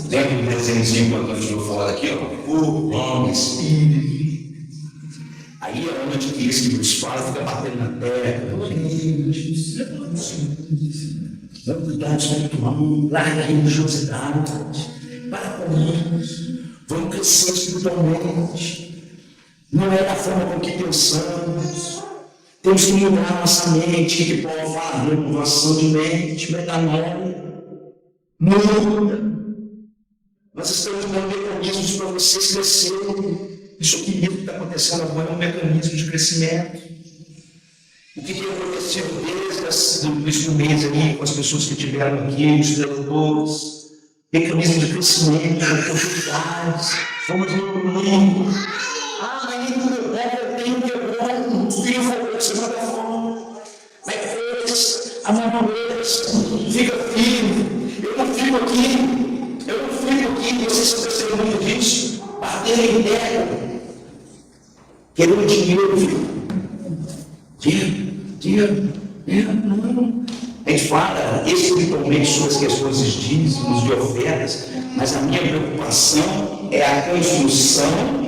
[SPEAKER 1] Lembra do desenhozinho quando a gente vai falar aqui, ó? O homem, espírito. Aí é onde que esse que nos fala fica batendo na terra. Vamos cuidar do espiritual, larga a religiosidade, para com isso. Vamos crescer espiritualmente. Não é da forma com que pensamos. Temos que mudar a nossa mente, que Paulo fala, renovação de mente, metanoia. Muda. Nós estamos dando mecanismos para vocês crescerem. Isso aqui que está acontecendo agora é um mecanismo de crescimento. O que tem acontecido desde o mês aí, com as pessoas que estiveram aqui, os tradutores, mecanismo de crescimento, oportunidades, vamos evoluindo. Mas eu tenho que agora, o filho falou semana da fome. Mas a mamãe fica firme. Eu não fico aqui, vocês estão testemunhando disso, batendo em terra, querendo dinheiro, filho. Dinheiro, não. A gente fala espiritualmente sobre as questões de dízimos, de ofertas, mas a minha preocupação é a construção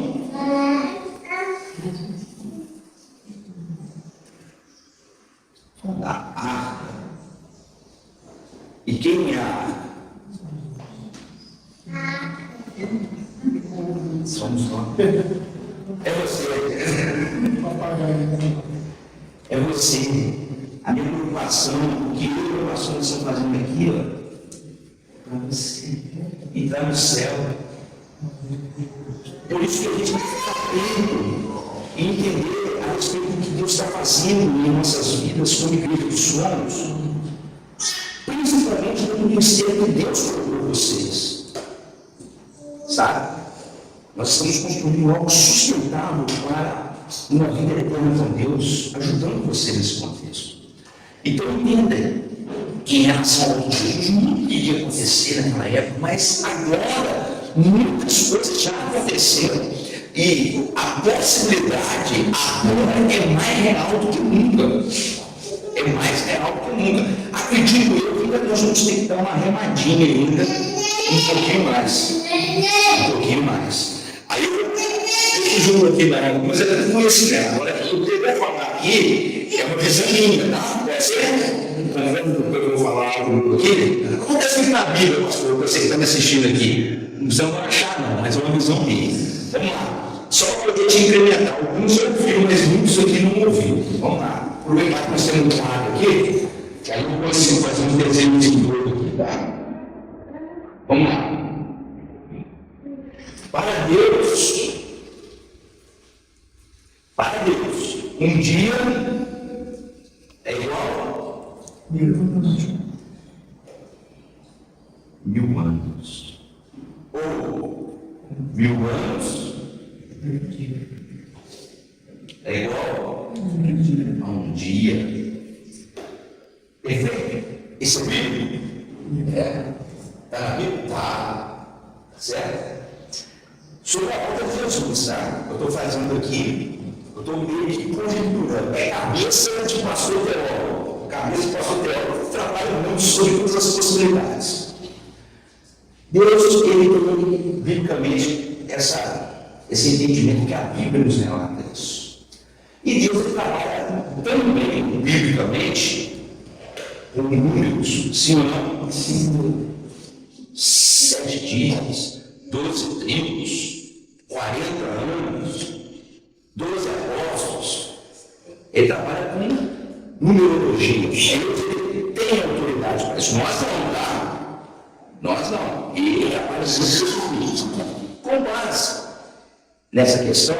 [SPEAKER 1] da arca. E quem é a arca? Somos nós. É você. É você. A minha preocupação, o que eu e o pastor estão fazendo aqui, ó, para você entrar no céu. Por isso que a gente tem que ficar atento e entender a respeito do que Deus está fazendo em nossas vidas como igreja dos sonhos, principalmente no ministério que Deus colocou vocês. Sabe? Nós estamos construindo algo sustentável para uma vida eterna com Deus, ajudando você nesse contexto. Então entenda que em relação ao que não iria acontecer naquela época, mas agora muitas coisas já aconteceram e a possibilidade agora é mais real do que nunca. É mais real do que nunca. Acredito eu que ainda nós vamos ter que dar uma remadinha ainda, um pouquinho mais. Aí eu juro aqui na época, mas eu não conheci ela. Agora eu devo falar aqui, é uma visão minha, tá? Pode ser? Tá vendo o que eu vou falar aqui? Acontece muito na Bíblia, pastor, você que está me assistindo aqui. Não precisamos achar, não, mas é uma visão minha. Vamos lá. Só para eu te incrementar. Alguns eu ouvi, mas muitos aqui não ouviram. Vamos lá. Aproveitar que nós temos um quadro aqui, que aí eu consigo fazer um desenho de todo aqui, tá? Vamos lá. Para Deus, um dia é igual 1000 anos. Ou 1000 anos é igual a um dia. Perfeito? Isso é Bíblia? É. Está na Bíblia? Tá. Certo? Sobre a obra de Jesus, tá? Eu estou fazendo aqui, eu estou meio que conjecturando. É cabeça de pastor teólogo. Cabeça de pastor teólogo trabalha muito sobre todas as possibilidades. Deus, ele tem, biblicamente, esse entendimento que a Bíblia nos relata isso. E Deus ele trabalha também, biblicamente, com números, sim ou não? Sim. 7 dias, 12 tribos, 40 anos, 12 apóstolos. Ele trabalha com numerologia. Ele tem autoridade para isso. Nós não, tá? Nós não. E ele trabalha com base nessa questão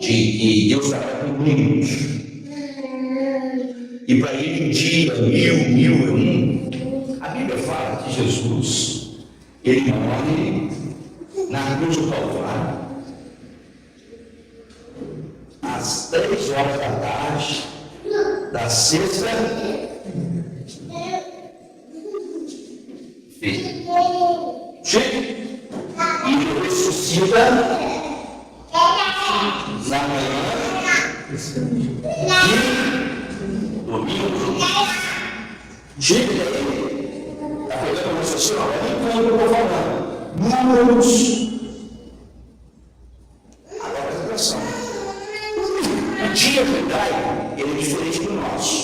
[SPEAKER 1] de que Deus trabalha com números. E para ele um dia, 1000 é um. A Bíblia fala que Jesus ele morre na cruz do Calvário, às 3 horas da tarde, da sexta-feira. E ele ressuscita na manhã e domingo. Chega aí, está pegando o raciocínio, olha o que eu estou falando. Números. Agora presta atenção. O dia judaico, ele é diferente do nosso.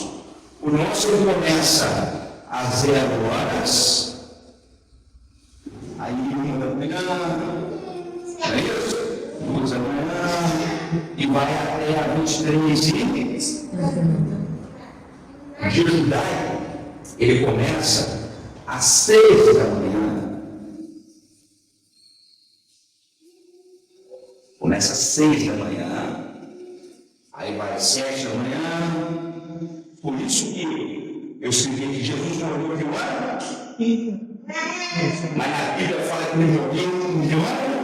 [SPEAKER 1] O nosso ele começa às 0 horas. Aí, 1 da manhã, não é isso? 2 da manhã, e vai até a 23 O dia judaico, ele começa às 6 da manhã. Começa às 6 da manhã, aí vai às 7 da manhã. Por isso que eu escrevi que Jesus morreu de 1 ano. Mas na Bíblia fala que ele morreu de 1 ano?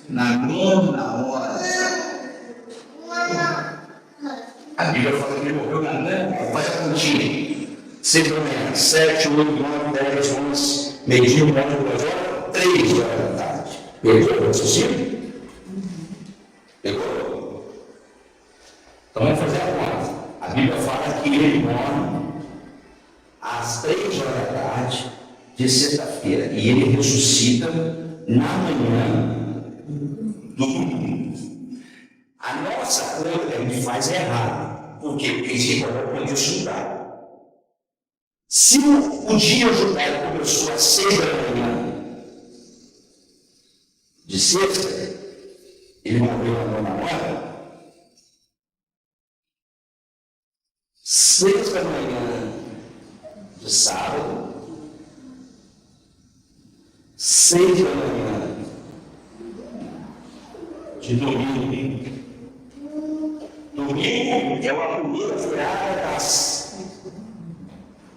[SPEAKER 1] Na 9ª hora. A Bíblia fala que ele morreu na 9ª. Faz a continha. 6 da manhã, 7, 8, 9, 10, 11, meio-dia, 1 hora, 2 horas, 3 horas da tarde. Pegou o raciocínio? Pegou? Então vamos fazer a conta. A Bíblia fala que ele morre às 3 horas da tarde de sexta-feira e ele ressuscita na manhã do domingo. A nossa conta que a gente faz é errada. Por quê? Porque a gente coloca o dia judaico. Se o dia judaico começou às 6 da manhã de sexta, ele morreu na 9ª hora. 6 da manhã de sábado, 6 da manhã de domingo. Domingo é uma primeira virada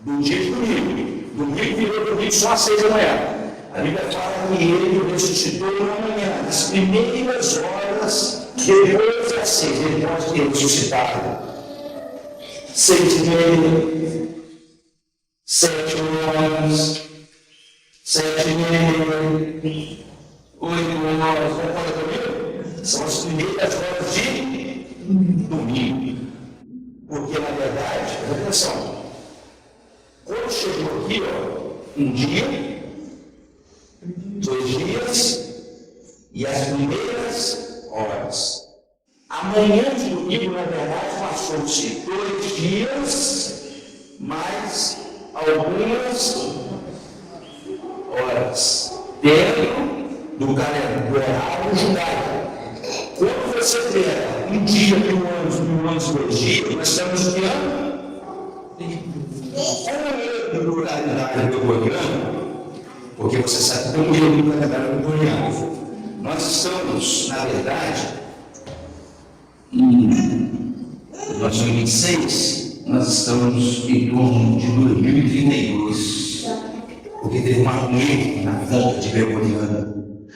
[SPEAKER 1] do dia de domingo. Domingo virou domingo só às 6 da manhã. A Bíblia fala que ele ressuscitou na manhã, nas primeiras horas, depois das 6. Ele pode ter ressuscitado 6h30, 7 horas, 7h30, 8 horas, concorda comigo? São as primeiras horas de domingo. Porque, na verdade, presta atenção, quando chegou aqui, ó, 1 dia, 2 dias e as primeiras horas. Amanhã de domingo, na verdade, passou-se 2 dias, mais algumas horas dentro do calendário judaico. Quando você tem 1 dia, 1 ano, 1 ano, 2 dias, nós estamos no ano? No calendário gregoriano, porque você sabe que eu morri no calendário gregoriano. Nós estamos, na verdade, nós somos 26, nós estamos em torno de 2032, porque teve um erro na conta de gregoriano.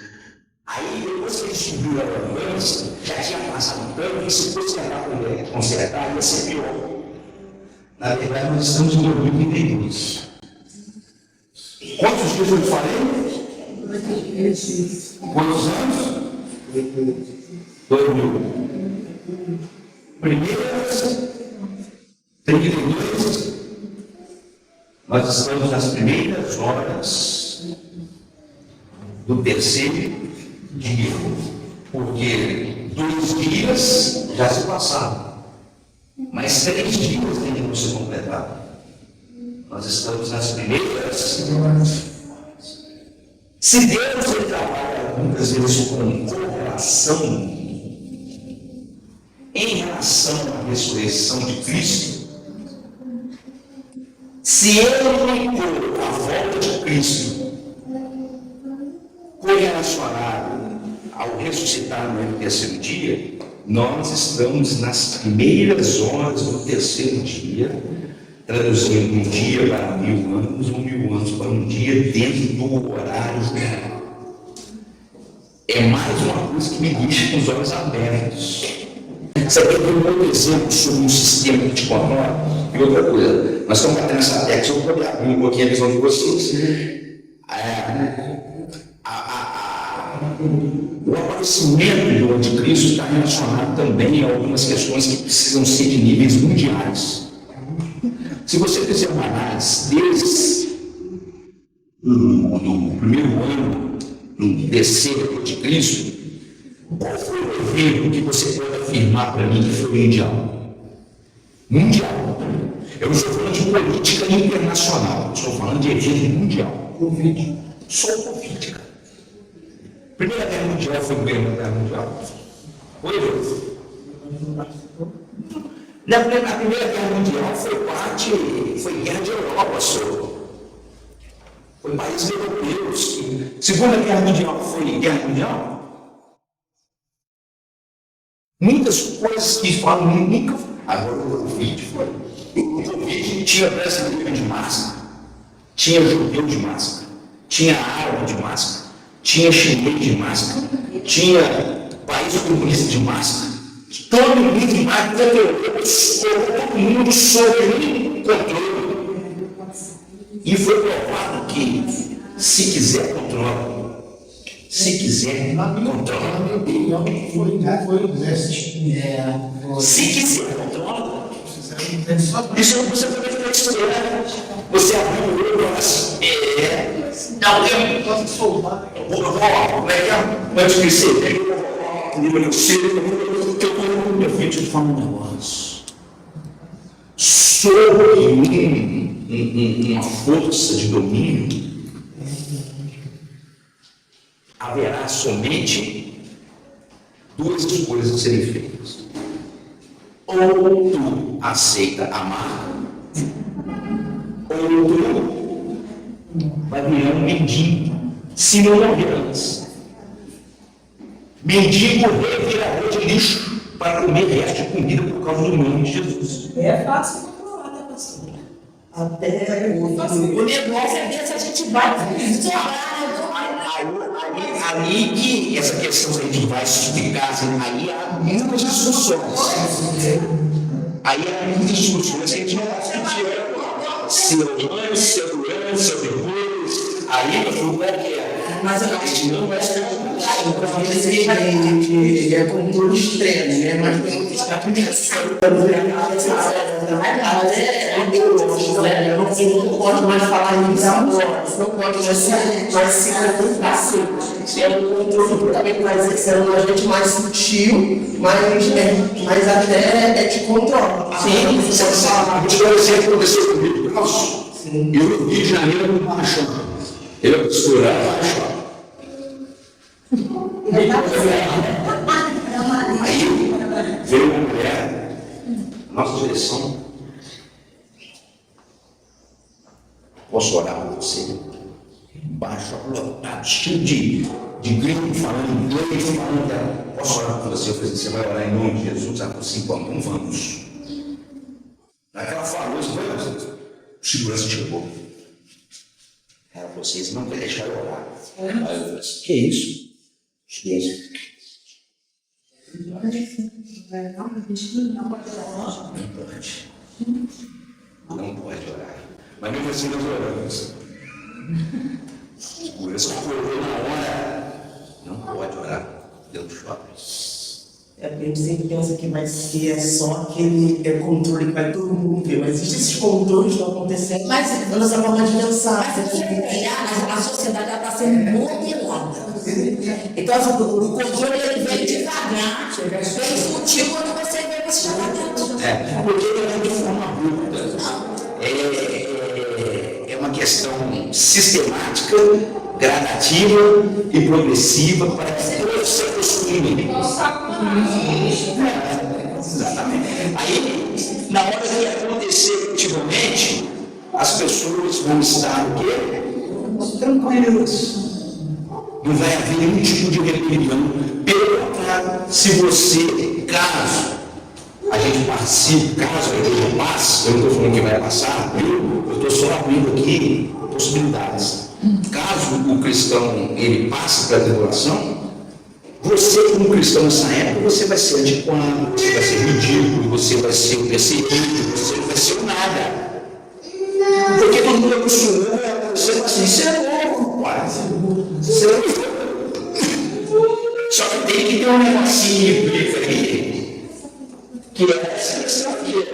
[SPEAKER 1] Aí, depois que descobriu a mudança, já tinha passado um tempo, e se fosse tentar consertar, ia ser pior. Na verdade, nós estamos em 2032. Quantos dias eu falei? Quantos anos? 2000. Primeiras 32, nós estamos nas primeiras horas do terceiro dia, porque 2 dias já se passaram, mas 3 dias ainda não se completaram. Nós estamos nas primeiras horas. Se Deus ele trabalha muitas vezes com correlação em relação à ressurreição de Cristo, se ele ligou a volta de Cristo correlacionado ao ressuscitar no 3º dia, nós estamos nas primeiras horas do 3º dia, traduzindo 1 dia para 1000 anos, ou 1000 anos para 1 dia. dia dentro do horário. É mais uma coisa que me deixa com os olhos abertos. Você quer ver um outro exemplo sobre um sistema que te controla? E outra coisa, nós estamos batendo essa tecla, só para abrir um pouquinho a visão de vocês. O aparecimento do anticristo está relacionado também a algumas questões que precisam ser de níveis mundiais. Se você fizer uma análise desde o primeiro ano do descer do anticristo, qual foi o evento que você pode afirmar para mim que foi mundial? Mundial. Eu não estou falando de política internacional, estou falando de evento mundial. Covid. Só o Covid, cara. Primeira Guerra Mundial foi a Primeira Guerra Mundial. Foi, a Primeira Guerra Mundial foi guerra de Europa, senhor. Foi países europeus. Segunda Guerra Mundial foi guerra mundial. Muitas coisas que falam nunca. Agora o Covid foi. O Covid tinha brasileiro de máscara, tinha judeu de máscara, tinha árabe de máscara, tinha chinês de máscara, tinha país comunista de máscara. Todo mundo de máscara, todo mundo sob controle. E foi provado que, se quiser, controla. Se quiser, controla.
[SPEAKER 4] Na minha opinião, foi o déficit.
[SPEAKER 1] Se quiser, controla. Isso não precisa fazer na história. Você abriu o olho e fala assim: não, eu posso soltar. Como é que é? Antes de ser, eu vim te falar um negócio. Sobre uma força de domínio, haverá somente duas escolhas a serem feitas. Ou tu aceita amar, ou tu vai virar um mendigo, se não morrer antes. Mendigo revirador de lixo para comer resto de comida por causa do nome de Jesus.
[SPEAKER 3] É fácil controlar, né, pastor?
[SPEAKER 7] Até o negócio é ver se a gente vai estourar.
[SPEAKER 1] Ali que essa questão a gente vai explicar, aí há muitas discussões. Aí há muitas discussões que a gente não vai discutir. Se eu antes, se eu durante, se eu depois, aí eu vou
[SPEAKER 7] Mas a gente não vai ser é controle extremo, né? Mas tem muitos caminhos. Eu não posso mais falar isso agora, não pode mais se comportar. É um controle também mais externo, a gente mais sutil, mas até te controla. Sim,
[SPEAKER 1] você falar. Vou te dar um exemplo que aconteceu comigo. Eu no Rio de Janeiro no Marchão. Eu costurar Marchão. Aí veio uma mulher, nossa direção. Posso orar por você? Baixo, lotado, cheio de gringo falando inglês, falando dela. Posso orar por você? Eu falei, você vai orar em nome de Jesus? Ela falou assim, vamos. Aí ela falou, o segurança chegou. Ela falou, vocês não vão deixar eu orar. Aí eu falei assim, que isso? Não pode orar. Mas mesmo assim nós oramos. Segurança acordou na hora. Não pode orar. Deu choque.
[SPEAKER 7] A gente sempre pensa que vai ser só aquele controle que vai todo mundo ver, mas existem esses controles que estão acontecendo. Mas a nossa forma de pensar. A sociedade está sendo modelada. Então, o controle ele vem devagar, bem sutil quando você vê você lá dentro.
[SPEAKER 1] Porque ele é de forma abrupta. É uma questão sistemática, gradativa e progressiva para que todos se acostumem. Exatamente. Aí, na hora que acontecer efetivamente, as pessoas vão estar o quê? Tranquilas. Não vai haver nenhum tipo de rebelião. Pelo contrário, se você, caso a gente participe, caso a igreja passe, eu não estou falando que vai passar, eu estou só abrindo aqui possibilidades. acaso o cristão ele passa pela tribulação, você como cristão nessa época, você vai ser antiquado, você vai ser ridículo, você vai ser o perseguido, você não vai ser o nada. Porque todo mundo acostumou a você falar assim, você é louco, pai. Você é louco. Só que tem que ter um negocinho aí, que é essa questão aqui.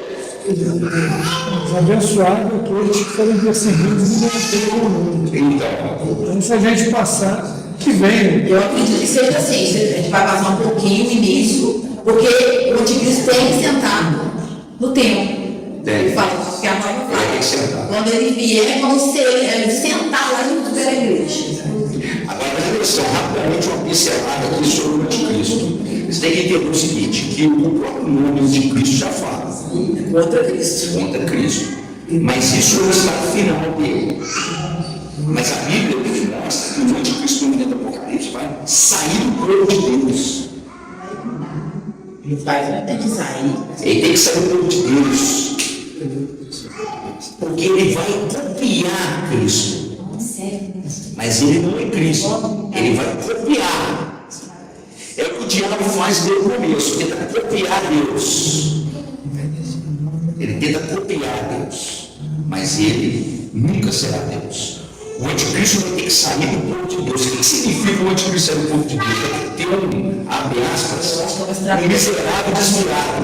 [SPEAKER 2] Os abençoados aqueles que foram perseguidos e não pelo mundo. Então, se a gente passar, que vem.
[SPEAKER 7] Eu acredito que seja assim, a gente vai passar um pouquinho no início, porque o anticristo tem que sentar no templo. Ele fala, porque a Bíblia fala. Quando ele vier, vamos sentar lá junto pela igreja.
[SPEAKER 1] Agora, presta atenção, rapidamente uma pincelada aqui sobre o anticristo. Você tem que entender o seguinte, que o próprio nome anticristo já fala.
[SPEAKER 7] Contra Cristo.
[SPEAKER 1] Contra Cristo. Mas isso não está no final dele. Mas a Bíblia mostra que o anticristo no momento do Apocalipse vai sair do povo de Deus.
[SPEAKER 7] Ele tem que sair.
[SPEAKER 1] Ele tem que sair do povo de Deus. Porque ele vai copiar Cristo. Mas ele não é Cristo. Ele vai copiar. É o que o diabo faz desde o começo. Tenta copiar Deus. Ele tenta copiar Deus. Mas ele nunca será Deus. O anticristo vai ter que sair do povo de Deus. O que significa o anticristo sair do povo de Deus? Vai ter abre aspas, um miserável desviado.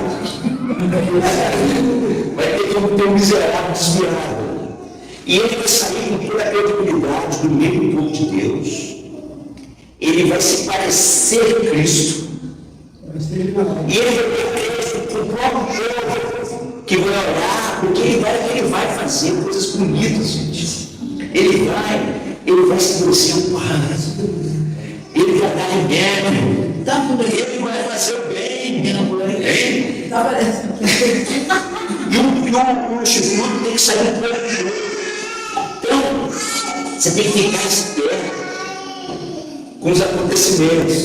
[SPEAKER 1] Vai ter um miserável desviado. E ele vai sair com toda a credibilidade do meio do povo de Deus. Ele vai se parecer a Cristo. E ele vai ter Cristo com o próprio povo que vai orar, porque ele vai fazer coisas bonitas, gente. Ele vai estabelecer o paz. Ele vai dar remédio. Ele vai fazer o bem.
[SPEAKER 7] Tá parecendo.
[SPEAKER 1] E o instituto tem que sair do povo. Então, você tem que ficar esperto com os acontecimentos,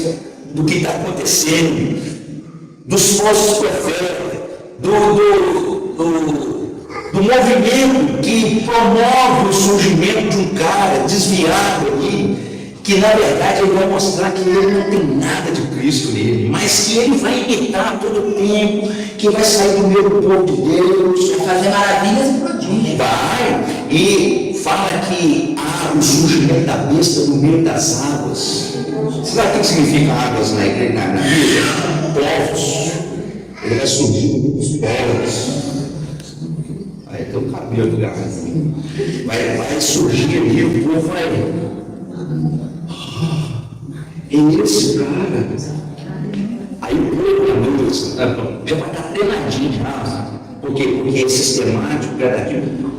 [SPEAKER 1] do que está acontecendo, dos falsos profetas, do movimento que promove o surgimento de um cara desviado ali, que na verdade ele vai mostrar que ele não tem nada de Cristo nele, mas que ele vai imitar todo o tempo, que vai sair do meio do povo de Deus,
[SPEAKER 7] Vai fazer maravilhas e prodígios.
[SPEAKER 1] vai e fala que há o surgimento da besta no meio das águas. Você sabe o que significa águas na igreja, na Bíblia? Povos. Ele vai surgir no meio dos povos. Aí tem um cabelo do gato. Vai surgir ali, o povo vai. Esse cara. Aí o povo já vai estar treinadinho já. Por quê? Porque é sistemático, gradativamente.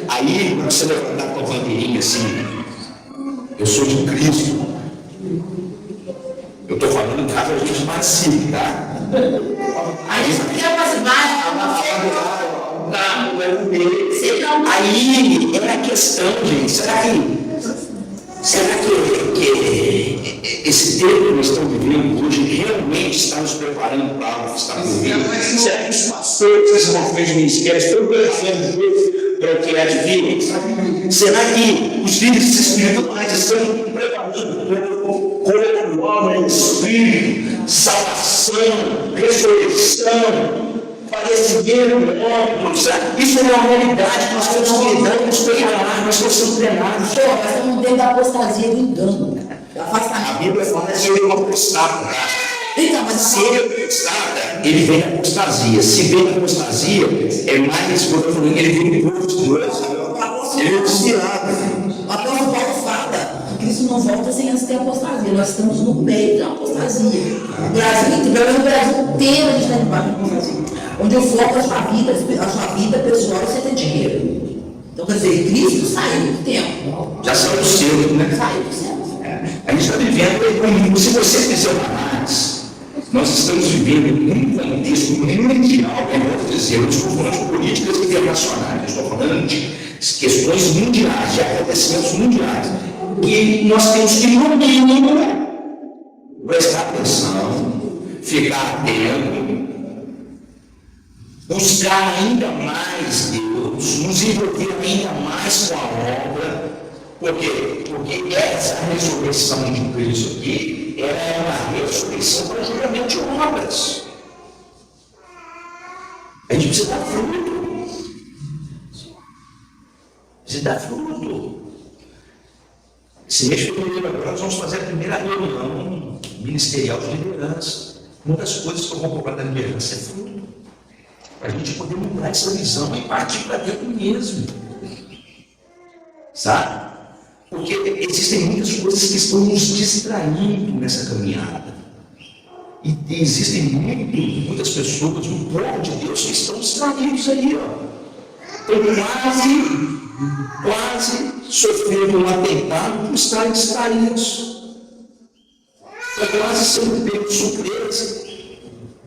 [SPEAKER 1] Aí você levantar com a bandeirinha assim, eu sou de Cristo. Eu estou falando em caso a gente participe, tá?
[SPEAKER 7] A gente não quer participar.
[SPEAKER 1] Aí é a questão, gente, será que esse tempo que nós estamos vivendo hoje realmente está nos preparando para algo que está por vir? Será que os pastores, os movimento de ministério, estão preparando Deus para o que há de vir? Será que os líderes espirituais estão preparando como nova espírito, salvação, ressurreição, parecimento, isso é uma realidade que nós estamos lidando, nos preparar, nós estamos sendo treinados.
[SPEAKER 7] Nós estamos dentro da apostasia do engano.
[SPEAKER 1] A Bíblia fala que ele é um apostado.
[SPEAKER 7] Então, mas
[SPEAKER 1] Se ele é apostado, ele vem da apostasia. Se vem da apostasia, é mais, como eu falei, ele vem do povo de Deus. Ele é desviado.
[SPEAKER 7] o apóstolo Paulo fala que Cristo não volta sem antes ter apostasia. Nós estamos no meio da apostasia. O Brasil inteiro a gente está debaixo da apostasia. Onde eu foco a sua vida pessoal, você tem dinheiro. Então, quer dizer, Cristo saiu do tempo.
[SPEAKER 1] Já saiu do céu, né?
[SPEAKER 7] Saiu do céu.
[SPEAKER 1] A gente está vivendo, se você fizer uma análise, nós estamos vivendo num contexto mundial, como eu vou dizer, eu não estou falando de políticas internacionais, eu estou falando de questões mundiais, de acontecimentos mundiais, que nós temos que, no mínimo, prestar atenção, ficar atento, buscar ainda mais Deus, nos envolver ainda mais com a obra. Por quê? Porque essa ressurreição de Cristo aqui é uma ressurreição para julgamento de obras. A gente precisa dar fruto. Precisa dar fruto. Esse mês de fevereiro agora nós vamos fazer a primeira reunião ministerial de liderança. Uma das coisas que eu vou cobrar da liderança é fruto. Para a gente poder mudar essa visão e partir para dentro mesmo. Sabe? Porque existem muitas coisas que estão nos distraindo nessa caminhada. E existem muitas pessoas do povo de Deus que estão distraídos aí, ó. Estão quase sofrendo um atentado por estarem distraídos. Estão quase sendo pegos de surpresa.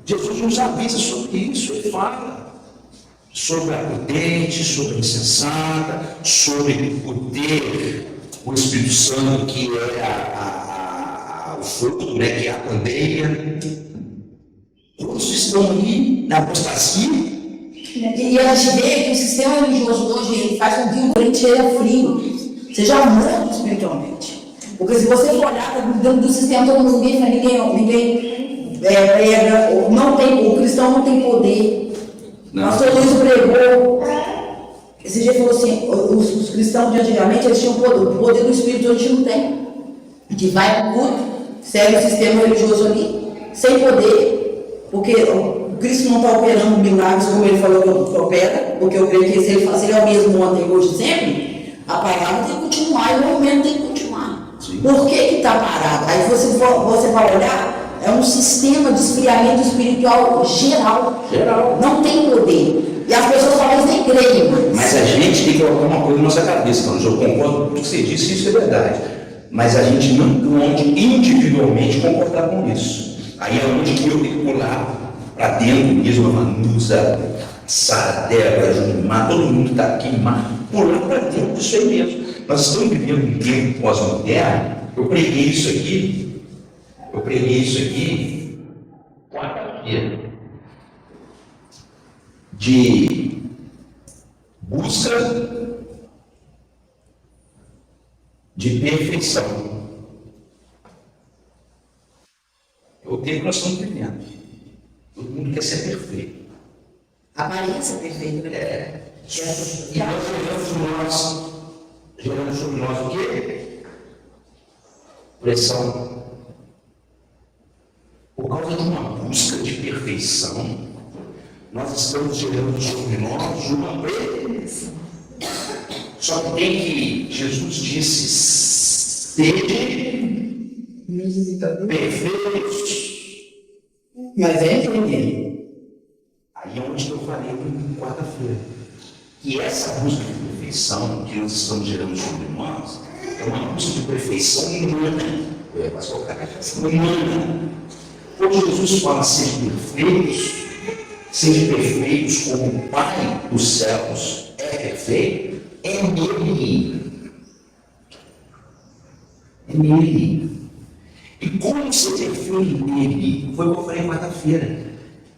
[SPEAKER 1] Jesus nos avisa sobre isso, ele fala sobre a prudente, sobre a insensata, sobre o ter o Espírito Santo, que é o fruto, né, que é a candeia. Todos estão aí na apostasia.
[SPEAKER 8] E a gente vê que o sistema religioso hoje ele faz com que o crente seja frio, seja morto espiritualmente. Porque se você for olhar dentro do sistema, todo mundo vive, ninguém prega, o cristão não tem poder. O pastor Luiz pregou. Esse dia falou assim, os cristãos de antigamente eles tinham o poder do Espírito, hoje não tem. A gente vai para o culto, segue o sistema religioso ali, sem poder, porque o Cristo não está operando milagres como ele falou que opera, porque eu creio que se ele é o mesmo ontem, hoje, sempre, a palavra tem que continuar e o movimento tem que continuar. Sim. Por que está parado? Aí você vai olhar, é um sistema de esfriamento espiritual geral. Não tem poder. E as pessoas talvez nem creem mais.
[SPEAKER 1] Mas a gente tem que colocar uma coisa na nossa cabeça, Carlos. Eu concordo com o que você disse, isso é verdade. Mas a gente não pode individualmente concordar com isso. Aí é onde que eu tenho que pular para dentro mesmo, a Vanusa, Sara, Débora, Junimar, todo mundo está aqui, pular para dentro disso aí mesmo. Nós estamos vivendo um tempo pós-moderno. Eu preguei isso aqui quarta-feira. De busca de perfeição. É o tempo que nós estamos vivendo. Todo mundo quer ser perfeito.
[SPEAKER 8] Aparência perfeita, né?
[SPEAKER 1] E nós geramos sobre nós o quê? Pressão. Por causa de uma busca de perfeição, nós estamos gerando sobre nós uma pressão. Só que tem que, Jesus disse, sede perfeitos.
[SPEAKER 8] Mas é entender.
[SPEAKER 1] Aí é onde eu falei quarta-feira. E essa busca de perfeição que nós estamos gerando sobre nós é uma busca de perfeição humana. Humana. Quando Jesus fala sejam perfeitos como o Pai dos céus é perfeito, é nele. É nele. E como ser perfeito nele? Foi o que eu falei quarta-feira.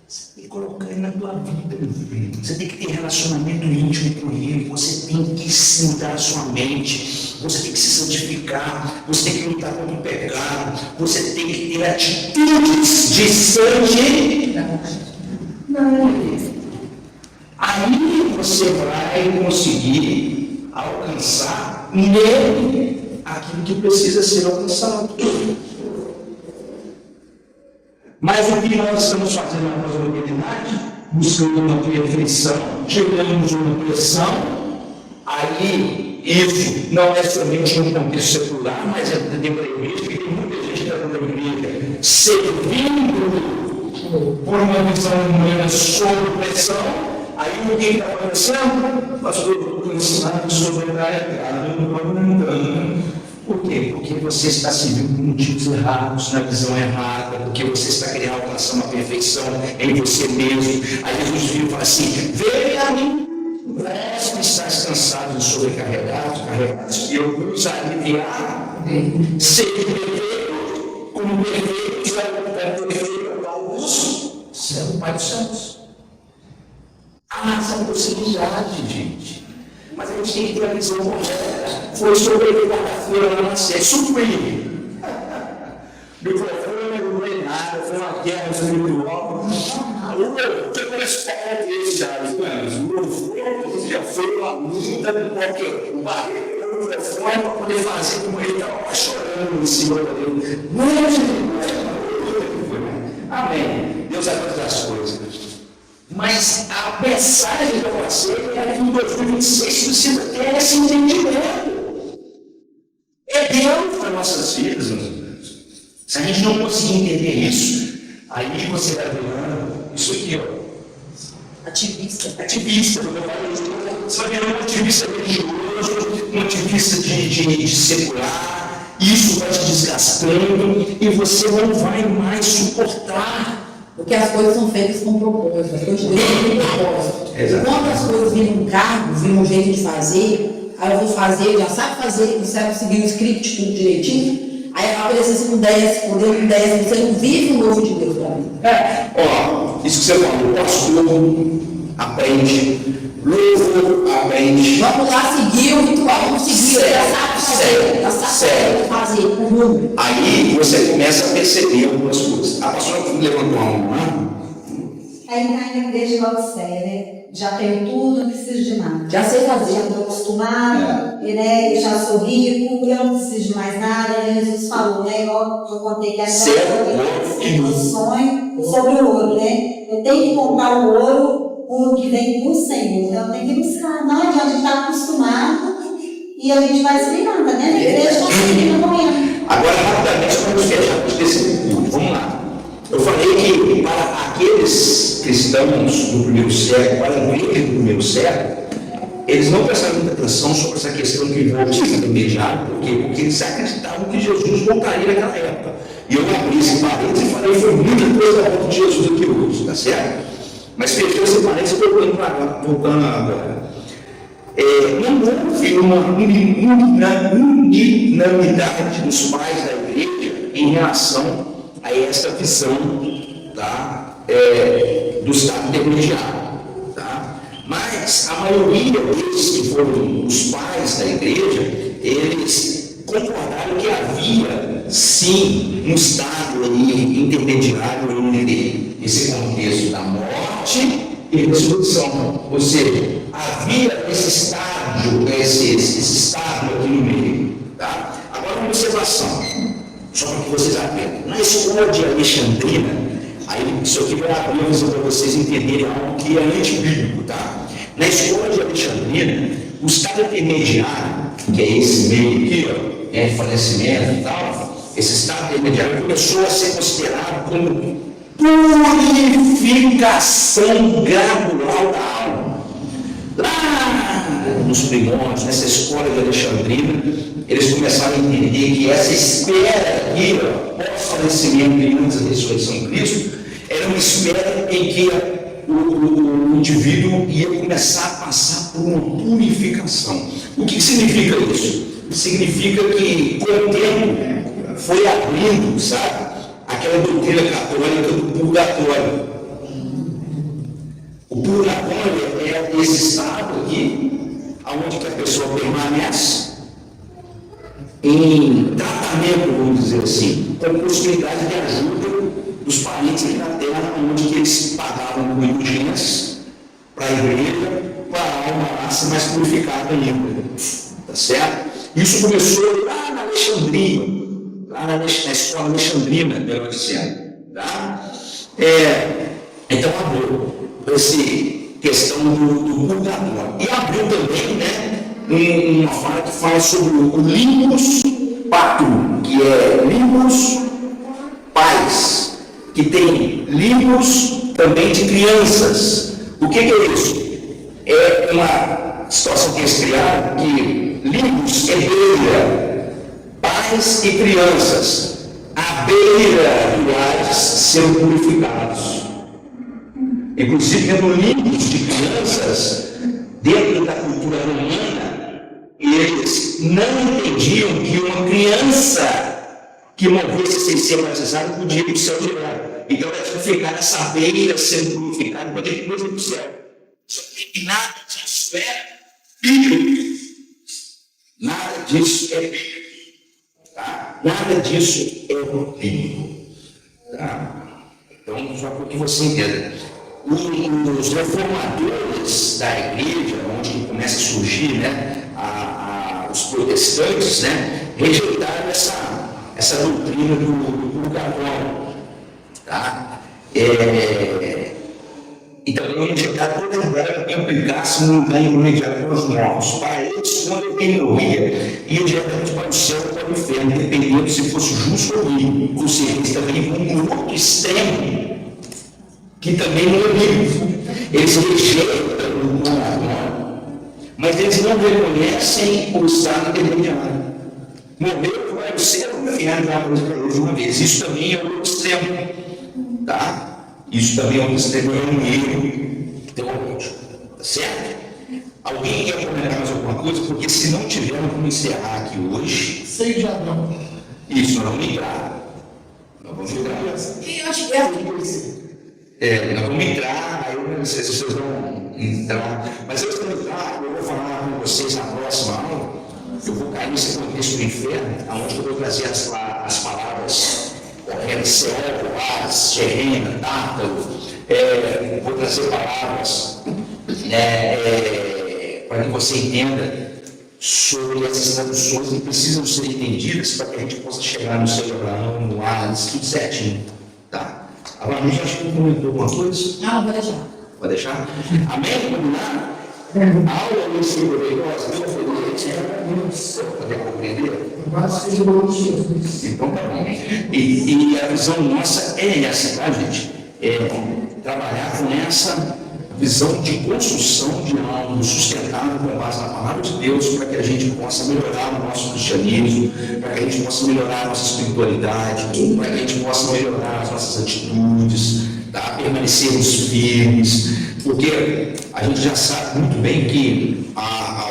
[SPEAKER 1] Você tem que colocar ele na tua vida, meu filho. Você tem que ter relacionamento íntimo com ele. Você tem que mudar a sua mente. Você tem que se santificar. Você tem que lutar contra o pecado. Você tem que ter atitudes de santidade. Aí você vai conseguir alcançar nele aquilo que precisa ser alcançado. Mas o que nós estamos fazendo na nossa humanidade? Buscando uma perfeição, chegamos a uma pressão, aí isso não é somente um contexto secular, mas é dentro da igreja, porque tem muita gente que está dentro da igreja servindo por uma visão humana sob pressão. Aí o que está acontecendo? Pastor, eu estou ensinando sobre a entrada, eu não estou lembrando. Por quê? Porque você está servindo por motivos errados, na visão errada, porque você está querendo alcançar uma perfeição em você mesmo. Aí Jesus vira e fala assim: venha a mim, vós que estáis cansados e sobrecarregados, que eu vos aliviar. Seja perfeito, como perfeito é perfeito para os céus, Pai dos céus. há essa possibilidade, gente. Mas a gente tem que ter a visão correta. Foi sobre ele quarta-feira lá na série. Supreme. Microfone não é nada, foi uma guerra espiritual. O que corresponde esse cara? O já foi uma luta porque o microfone para poder fazer como ele estava chorando em cima dele. Amém. Deus é todas as coisas. Mas a mensagem que eu passei é que em 2026 precisa ter esse entendimento. É Deus para nossas vidas, meus irmãos. Se a gente não conseguir entender isso, aí você vai virando isso aqui, ó. Ativista, você vai virando um ativista religioso, um ativista de secular, isso vai te desgastando e você não vai mais suportar.
[SPEAKER 8] Porque as coisas são feitas com propósito, as coisas de Deus têm propósito.
[SPEAKER 1] Exato.
[SPEAKER 8] Quando as coisas viram um cargo, viram um jeito de fazer, aí eu vou fazer, já sabe fazer, não sabe seguir o script tudo direitinho, aí vai aparecer assim com 10, poder com 10, você não vive o novo de Deus para mim.
[SPEAKER 1] Ó, isso que você falou, pastor aprende, louvo aprende.
[SPEAKER 8] Vamos lá seguir o ritual, vamos seguir, já sabe fazer, já sabe fazer, o número.
[SPEAKER 1] Aí você começa a perceber algumas coisas. A pastora levantou a mão, né?
[SPEAKER 5] Ainda desde Laodiceia, já tenho tudo, não preciso de nada.
[SPEAKER 8] Já sei fazer.
[SPEAKER 5] Já estou acostumado, e já sou rico, eu não preciso de mais nada. E Jesus falou, né? Eu contei que era um sonho sobre o ouro, né? Eu tenho que comprar o ouro que vem do Senhor. Então eu tenho que buscar. Não adianta, a gente está acostumado e a gente vai se virando, né? Na igreja nós seguimos correndo.
[SPEAKER 1] Agora, rapidamente, vamos fechar com esse culto. Vamos lá. Eu falei que para aqueles cristãos do primeiro século, para a igreja do primeiro século, eles não prestaram muita atenção sobre essa questão que envolve o sistema imediato, porque eles acreditavam que Jesus voltaria naquela época. E eu abri esse parênteses e falei, foi muita coisa da volta de Jesus aqui hoje, tá certo? Mas fechei esse parênteses voltando agora. Não houve uma unanimidade dos pais da igreja em relação a esta visão do Estado intermediário. Tá? Mas a maioria deles que foram os pais da igreja, eles concordaram que havia sim um Estado intermediário nesse contexto da morte e ressurreição. Ou seja, havia esse estágio aqui no meio. Tá? Agora uma observação. Só para que vocês aprendam. Na escola de Alexandrina, aí isso aqui vai abrir a visão para vocês entenderem algo que é antibíblico, tá? Na escola de Alexandrina, o estado intermediário, que é esse meio aqui, ó, falecimento e tal, esse estado intermediário começou a ser considerado como purificação gradual da alma. Lá nos primórdios, nessa escola de Alexandrina, eles começaram a entender que essa espera aqui, pós-falecimento e antes da ressurreição de Cristo, era uma espera em que o indivíduo ia começar a passar por uma purificação. O que significa isso? Significa que com o tempo foi abrindo, sabe, aquela doutrina católica do purgatório. O purgatório é esse estado aqui, onde que a pessoa permanece em tratamento, vamos dizer assim, com possibilidade de ajuda dos parentes aqui na Terra, onde que eles pagavam com indulgências para a igreja, para a alma ser mais purificada ainda. Tá certo? Isso começou lá na Alexandria, lá na escola Alexandrina, melhor dizendo. Tá? Então abriu essa questão do purgatório. E abriu também, né, uma fala que fala sobre o limbus patrum, que é limbus pais, que tem limbus também de crianças. O que é isso? É uma situação que eles criaram que limbus é beira, pais e crianças, à beira do Hades serão purificados. Inclusive, dentro do limbus de crianças, dentro da cultura romana, eles não entendiam que uma criança que morresse sem ser batizada podia ir para o céu direto. Então, ela tinha que ficar nessa beira sendo purificada para depois ir para o céu. Só que nada disso é bíblico. Nada disso é bíblico. Tá? Nada disso é bíblico. Tá? Então, só para que você entenda. Os reformadores da igreja, onde começa a surgir, né, os protestantes, né, rejeitaram essa doutrina do purgatório. Tá? Então, eu injetar toda a ideia que implicasse no ganho imediato pelos mortos. Para eles, quando ele morria, ia diretamente para o céu ou para o inferno, dependendo se fosse justo ou não. Ou seja, eles também um outro extremo, que também não é bíblico. Eles rejeitam o purgatório, mas eles não reconhecem o estado intermediário. Morreu, vai o céu ou o inferno, já para uma vez. Isso também é outro extremo. Tá? Isso também é um extremo, é um erro teológico. Tá certo? Alguém quer comentar mais alguma coisa? Porque se não tiver, nós vamos encerrar aqui hoje.
[SPEAKER 4] Sei de Adão.
[SPEAKER 1] Isso, nós vamos entrar. Nós vamos entrar. Nós vamos entrar, aí eu não sei se vocês vão entrar. Mas antes de entrar, eu vou falar com vocês na próxima aula. Eu vou cair nesse contexto do inferno, onde eu vou trazer as palavras céu, Hades, Gerena, Tártaro. Vou trazer palavras para que você entenda sobre essas traduções que precisam ser entendidas para que a gente possa chegar no céu de Abraão, no Hades, tudo certinho. Tá? Agora, a gente acha que comentou alguma coisa?
[SPEAKER 8] Não, vou deixar.
[SPEAKER 1] Pode deixar? Amém? Combinado? A aula não se poderosa, não foi poder compreender? Então tá bom. E a visão nossa é essa, tá, gente? Trabalhar com essa visão de construção de algo sustentável com base na palavra de Deus, para que a gente possa melhorar o nosso cristianismo, para que a gente possa melhorar a nossa espiritualidade, para que a gente possa melhorar as nossas atitudes, tá? Permanecermos firmes, porque a gente já sabe muito bem que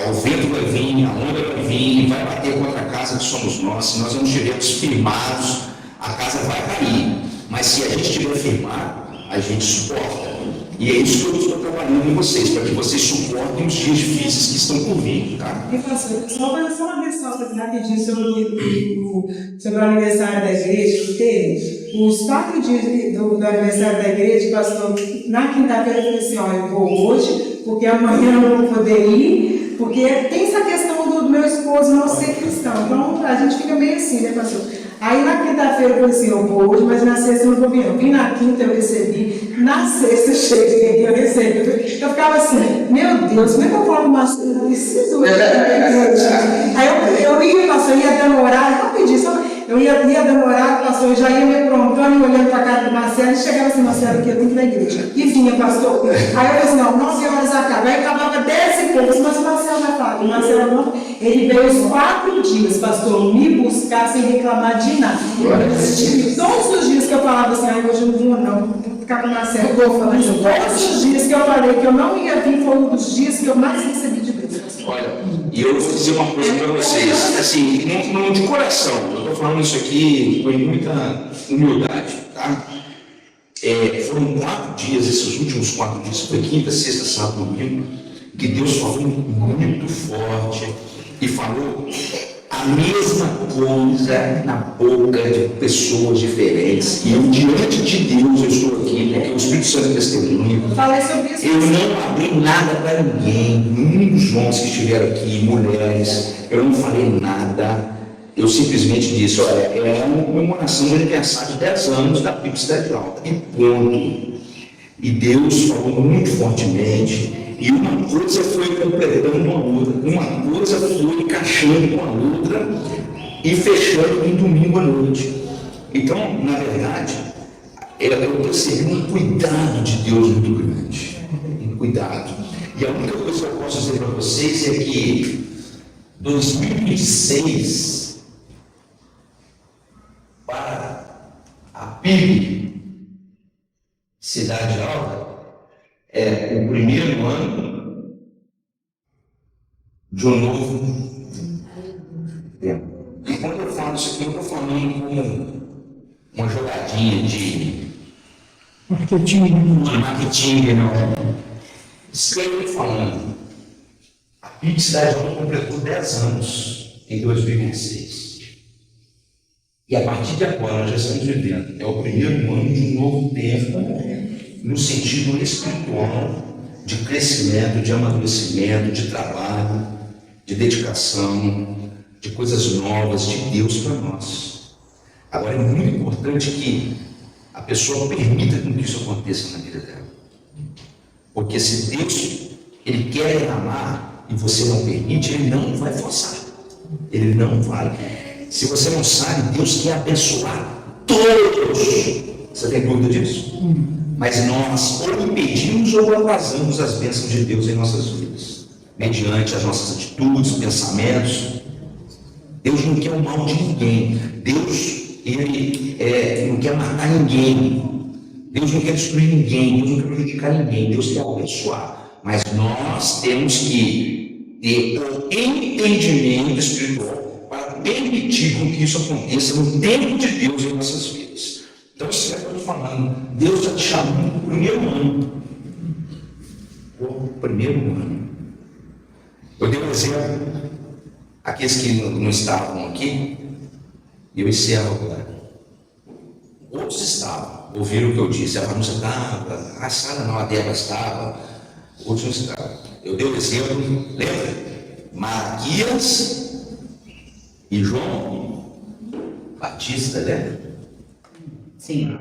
[SPEAKER 1] o vento vai vir, a onda vai vir, vai bater contra a casa que somos nós. Se nós não estivermos firmados, a casa vai cair. Mas se a gente estiver firmado, a gente suporta. E é isso que eu estou trabalhando em vocês, para que vocês suportem os dias difíceis que estão por vir, tá?
[SPEAKER 3] E pastor, só uma ressalva rapidinho sobre o aniversário da igreja que teve. Os 4 dias do aniversário da igreja, pastor, na quinta-feira eu falei assim, eu vou hoje, porque amanhã eu não vou poder ir, porque tem essa questão do meu esposo não ser cristão. Então a gente fica meio assim, né, pastor? Aí na quinta-feira eu falei assim, eu vou hoje, mas na sexta eu não vou vir. Eu vim na quinta, eu recebi, na sexta eu cheguei, eu recebi. Eu ficava assim, meu Deus, como é que eu falo uma eu preciso? Aí eu ia, pastor, ia dando horário, rapidinho, só eu ia dando horário, pastor, eu já ia me aprontando, olhando para a casa do Marcelo, e chegava assim, Marcelo, aqui eu tenho que ir na igreja. E vinha, pastor. Aí eu falei assim, não, 9 horas acaba. Aí acabava 10 e poucos, mas o Marcelo vai falar. O Marcelo não, ele veio os 4 dias, pastor, me buscar sem reclamar de nada. Todos os dias que eu falava assim, hoje eu não vou não, vou ficar com o Marcelo, eu vou falar isso. Todos os dias que eu falei que eu não ia vir, foi um dos dias que eu mais recebi de Deus.
[SPEAKER 1] Olha, e eu vou dizer uma coisa para vocês, assim, não de coração, eu estou falando isso aqui com muita humildade, tá? Foram 4 dias, esses últimos 4 dias, foi quinta, sexta, sábado, domingo, que Deus falou muito forte e falou a mesma coisa na boca de pessoas diferentes. E eu, diante de Deus, eu estou aqui, porque o Espírito Santo é testemunha.
[SPEAKER 3] Falei sobre isso.
[SPEAKER 1] Eu não abri nada para ninguém, nenhum dos homens que estiveram aqui, mulheres, eu não falei nada. Eu simplesmente disse, olha, é uma comemoração do aniversário de 10 anos da PIB Cidade Alta, e ponto. E Deus falou muito fortemente. E uma coisa foi completando a outra, uma coisa foi encaixando com a outra e fechando em domingo à noite. Então, na verdade, eu percebi um cuidado de Deus muito grande. Um cuidado. E a única coisa que eu posso dizer para vocês é que 2026, para a PIB Cidade Alta, é o primeiro ano de um novo tempo. E quando eu falo isso aqui, eu estou falando como uma jogadinha de
[SPEAKER 2] marketing,
[SPEAKER 1] marketing, não. Escreve falando. A PIB Cidade Alta completou 10 anos em 2026. E a partir de agora, nós já estamos vivendo. É o primeiro ano de um novo tempo, no sentido espiritual, de crescimento, de amadurecimento, de trabalho, de dedicação, de coisas novas de Deus para nós. Agora, é muito importante que a pessoa permita que isso aconteça na vida dela. Porque se Deus ele quer derramar e você não permite, ele não vai forçar. Ele não vai. Se você não sabe, Deus quer abençoar todos. Você tem dúvida disso? Mas nós ou impedimos ou atrasamos as bênçãos de Deus em nossas vidas, mediante as nossas atitudes, pensamentos. Deus não quer o mal de ninguém. Deus ele não quer matar ninguém. Deus não quer destruir ninguém. Deus não quer prejudicar ninguém. Deus quer abençoar. Mas nós temos que ter o entendimento espiritual para permitir com que isso aconteça no tempo de Deus em nossas vidas. Então, isso é o que eu estou falando. Deus está te chamando para o primeiro ano. O primeiro ano. Eu dei um exemplo. Aqueles que não estavam aqui, eu encerro agora. Outros estavam, ouviram o que eu disse. A Vanessa estava, a Sara não, a Débora estava, outros não estavam. Eu dei um exemplo, lembra? Malaquias e João Batista, lembra?
[SPEAKER 8] Sim.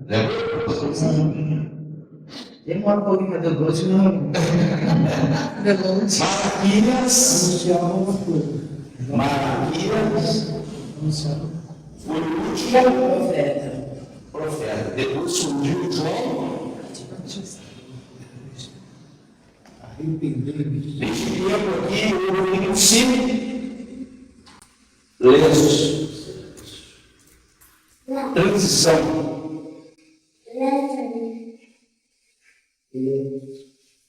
[SPEAKER 1] Lembra?
[SPEAKER 8] Sim. Demora um pouquinho para deu doce, não.
[SPEAKER 1] Malaquias.
[SPEAKER 2] Anunciava uma coisa.
[SPEAKER 1] Malaquias
[SPEAKER 2] Anunciava.
[SPEAKER 1] foi o último
[SPEAKER 8] Profeta.
[SPEAKER 1] profeta. Depois surgiu João.
[SPEAKER 4] Arrepender-me.
[SPEAKER 1] Neste tempo aqui, houve 5 lenços. Transição.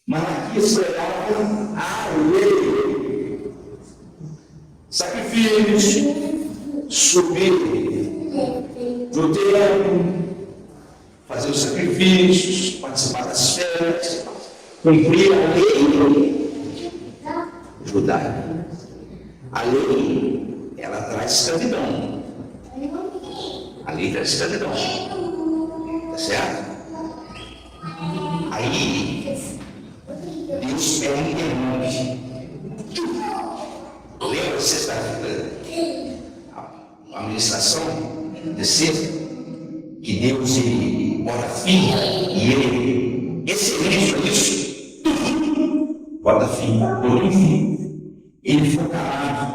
[SPEAKER 1] Malaquias esperava a lei. Sacrifícios, subir do templo, fazer os sacrifícios, participar das festas, cumprir a lei judaica. A lei, ela traz escravidão. A lei traz escravidão. Tá certo? Aí, Deus é um interrompe. Lembra sexta-feira? A administração de sexta, que Deus ele bota fim e ele, excelente para isso, bota fim, por fim. Ele ficou calado.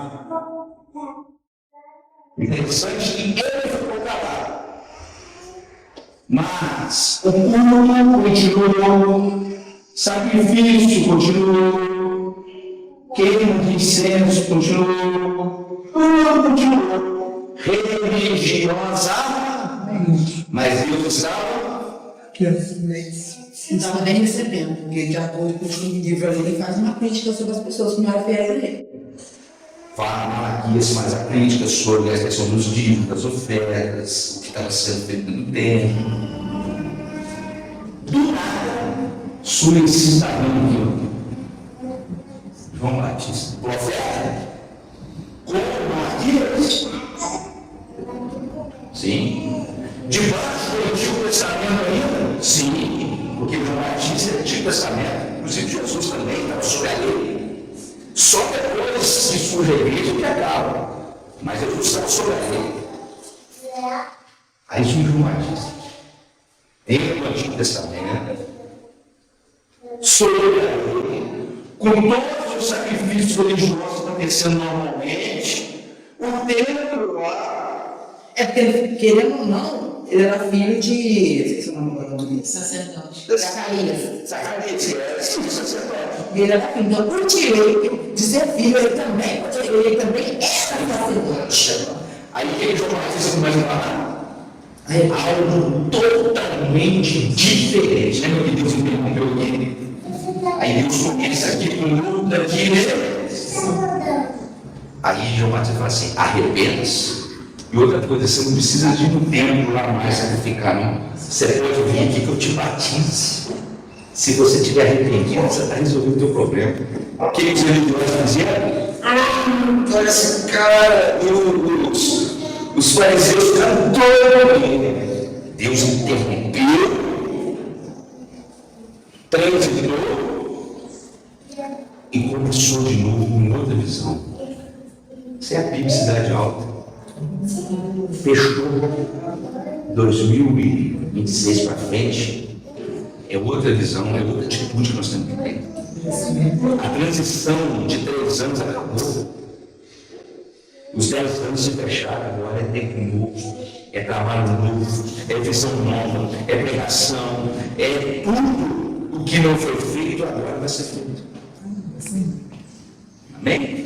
[SPEAKER 1] Interessante que ele ficou calado. Mas o culto continuou, sacrifício continuou, queima de incenso continuou, tudo continuou, religiosa, mas Deus estava
[SPEAKER 8] Estava nem recebendo, porque de acordo com o livro ali, ele faz uma crítica sobre as pessoas que não eram fiéis a ele.
[SPEAKER 1] fala Malaquias, mas a crítica sobre a questão dos dívidos, das ofertas, o que estava sendo feito no tempo. Do nada, surge esse cidadão aqui, João Batista, profeta, como Malaquias. Sim. Debaixo do Antigo Testamento ainda? Sim, porque João Batista é Antigo Testamento, inclusive Jesus também estava sobre a lei. Só depois que surge a igreja que acaba. Mas Jesus estava sobre a lei. Aí surge João Batista. Ele no Antigo Testamento, sobre a lei, com todos os sacrifícios religiosos acontecendo normalmente, o templo lá.
[SPEAKER 8] É porque, querendo ou não, ele era filho de. Não sei se o nome agora.
[SPEAKER 6] Sacerdote.
[SPEAKER 8] Zacarias.
[SPEAKER 1] Zacarias, era sacerdote.
[SPEAKER 8] Ele era filho, então por direito de ser filho, ele também era sacerdote.
[SPEAKER 1] Aí o que João Batista começa a falar? Algo totalmente diferente. Lembra que Deus interrompeu aqui? Aí Deus começa aqui com luta aqui, né? Aí João Batista fala assim: arrependa-se. E outra coisa, você não precisa de ir no templo lá mais sacrificar, não. Você pode vir aqui que eu te batizo. Se você estiver arrependido, você está resolvendo o teu problema. O que os religiosos fizeram? Olha esse cara, os fariseus ficaram todos. Deus interrompeu, transitou e começou de novo com outra visão. Isso é a Bíblia Cidade Alta. Fechou 2026 para frente. É outra visão, é outra atitude que nós temos que ter. A transição de 3 anos acabou. Os 10 anos se fecharam, agora é tempo novo, é trabalho novo, é visão nova, é pregação, é tudo o que não foi feito agora vai ser feito. Amém?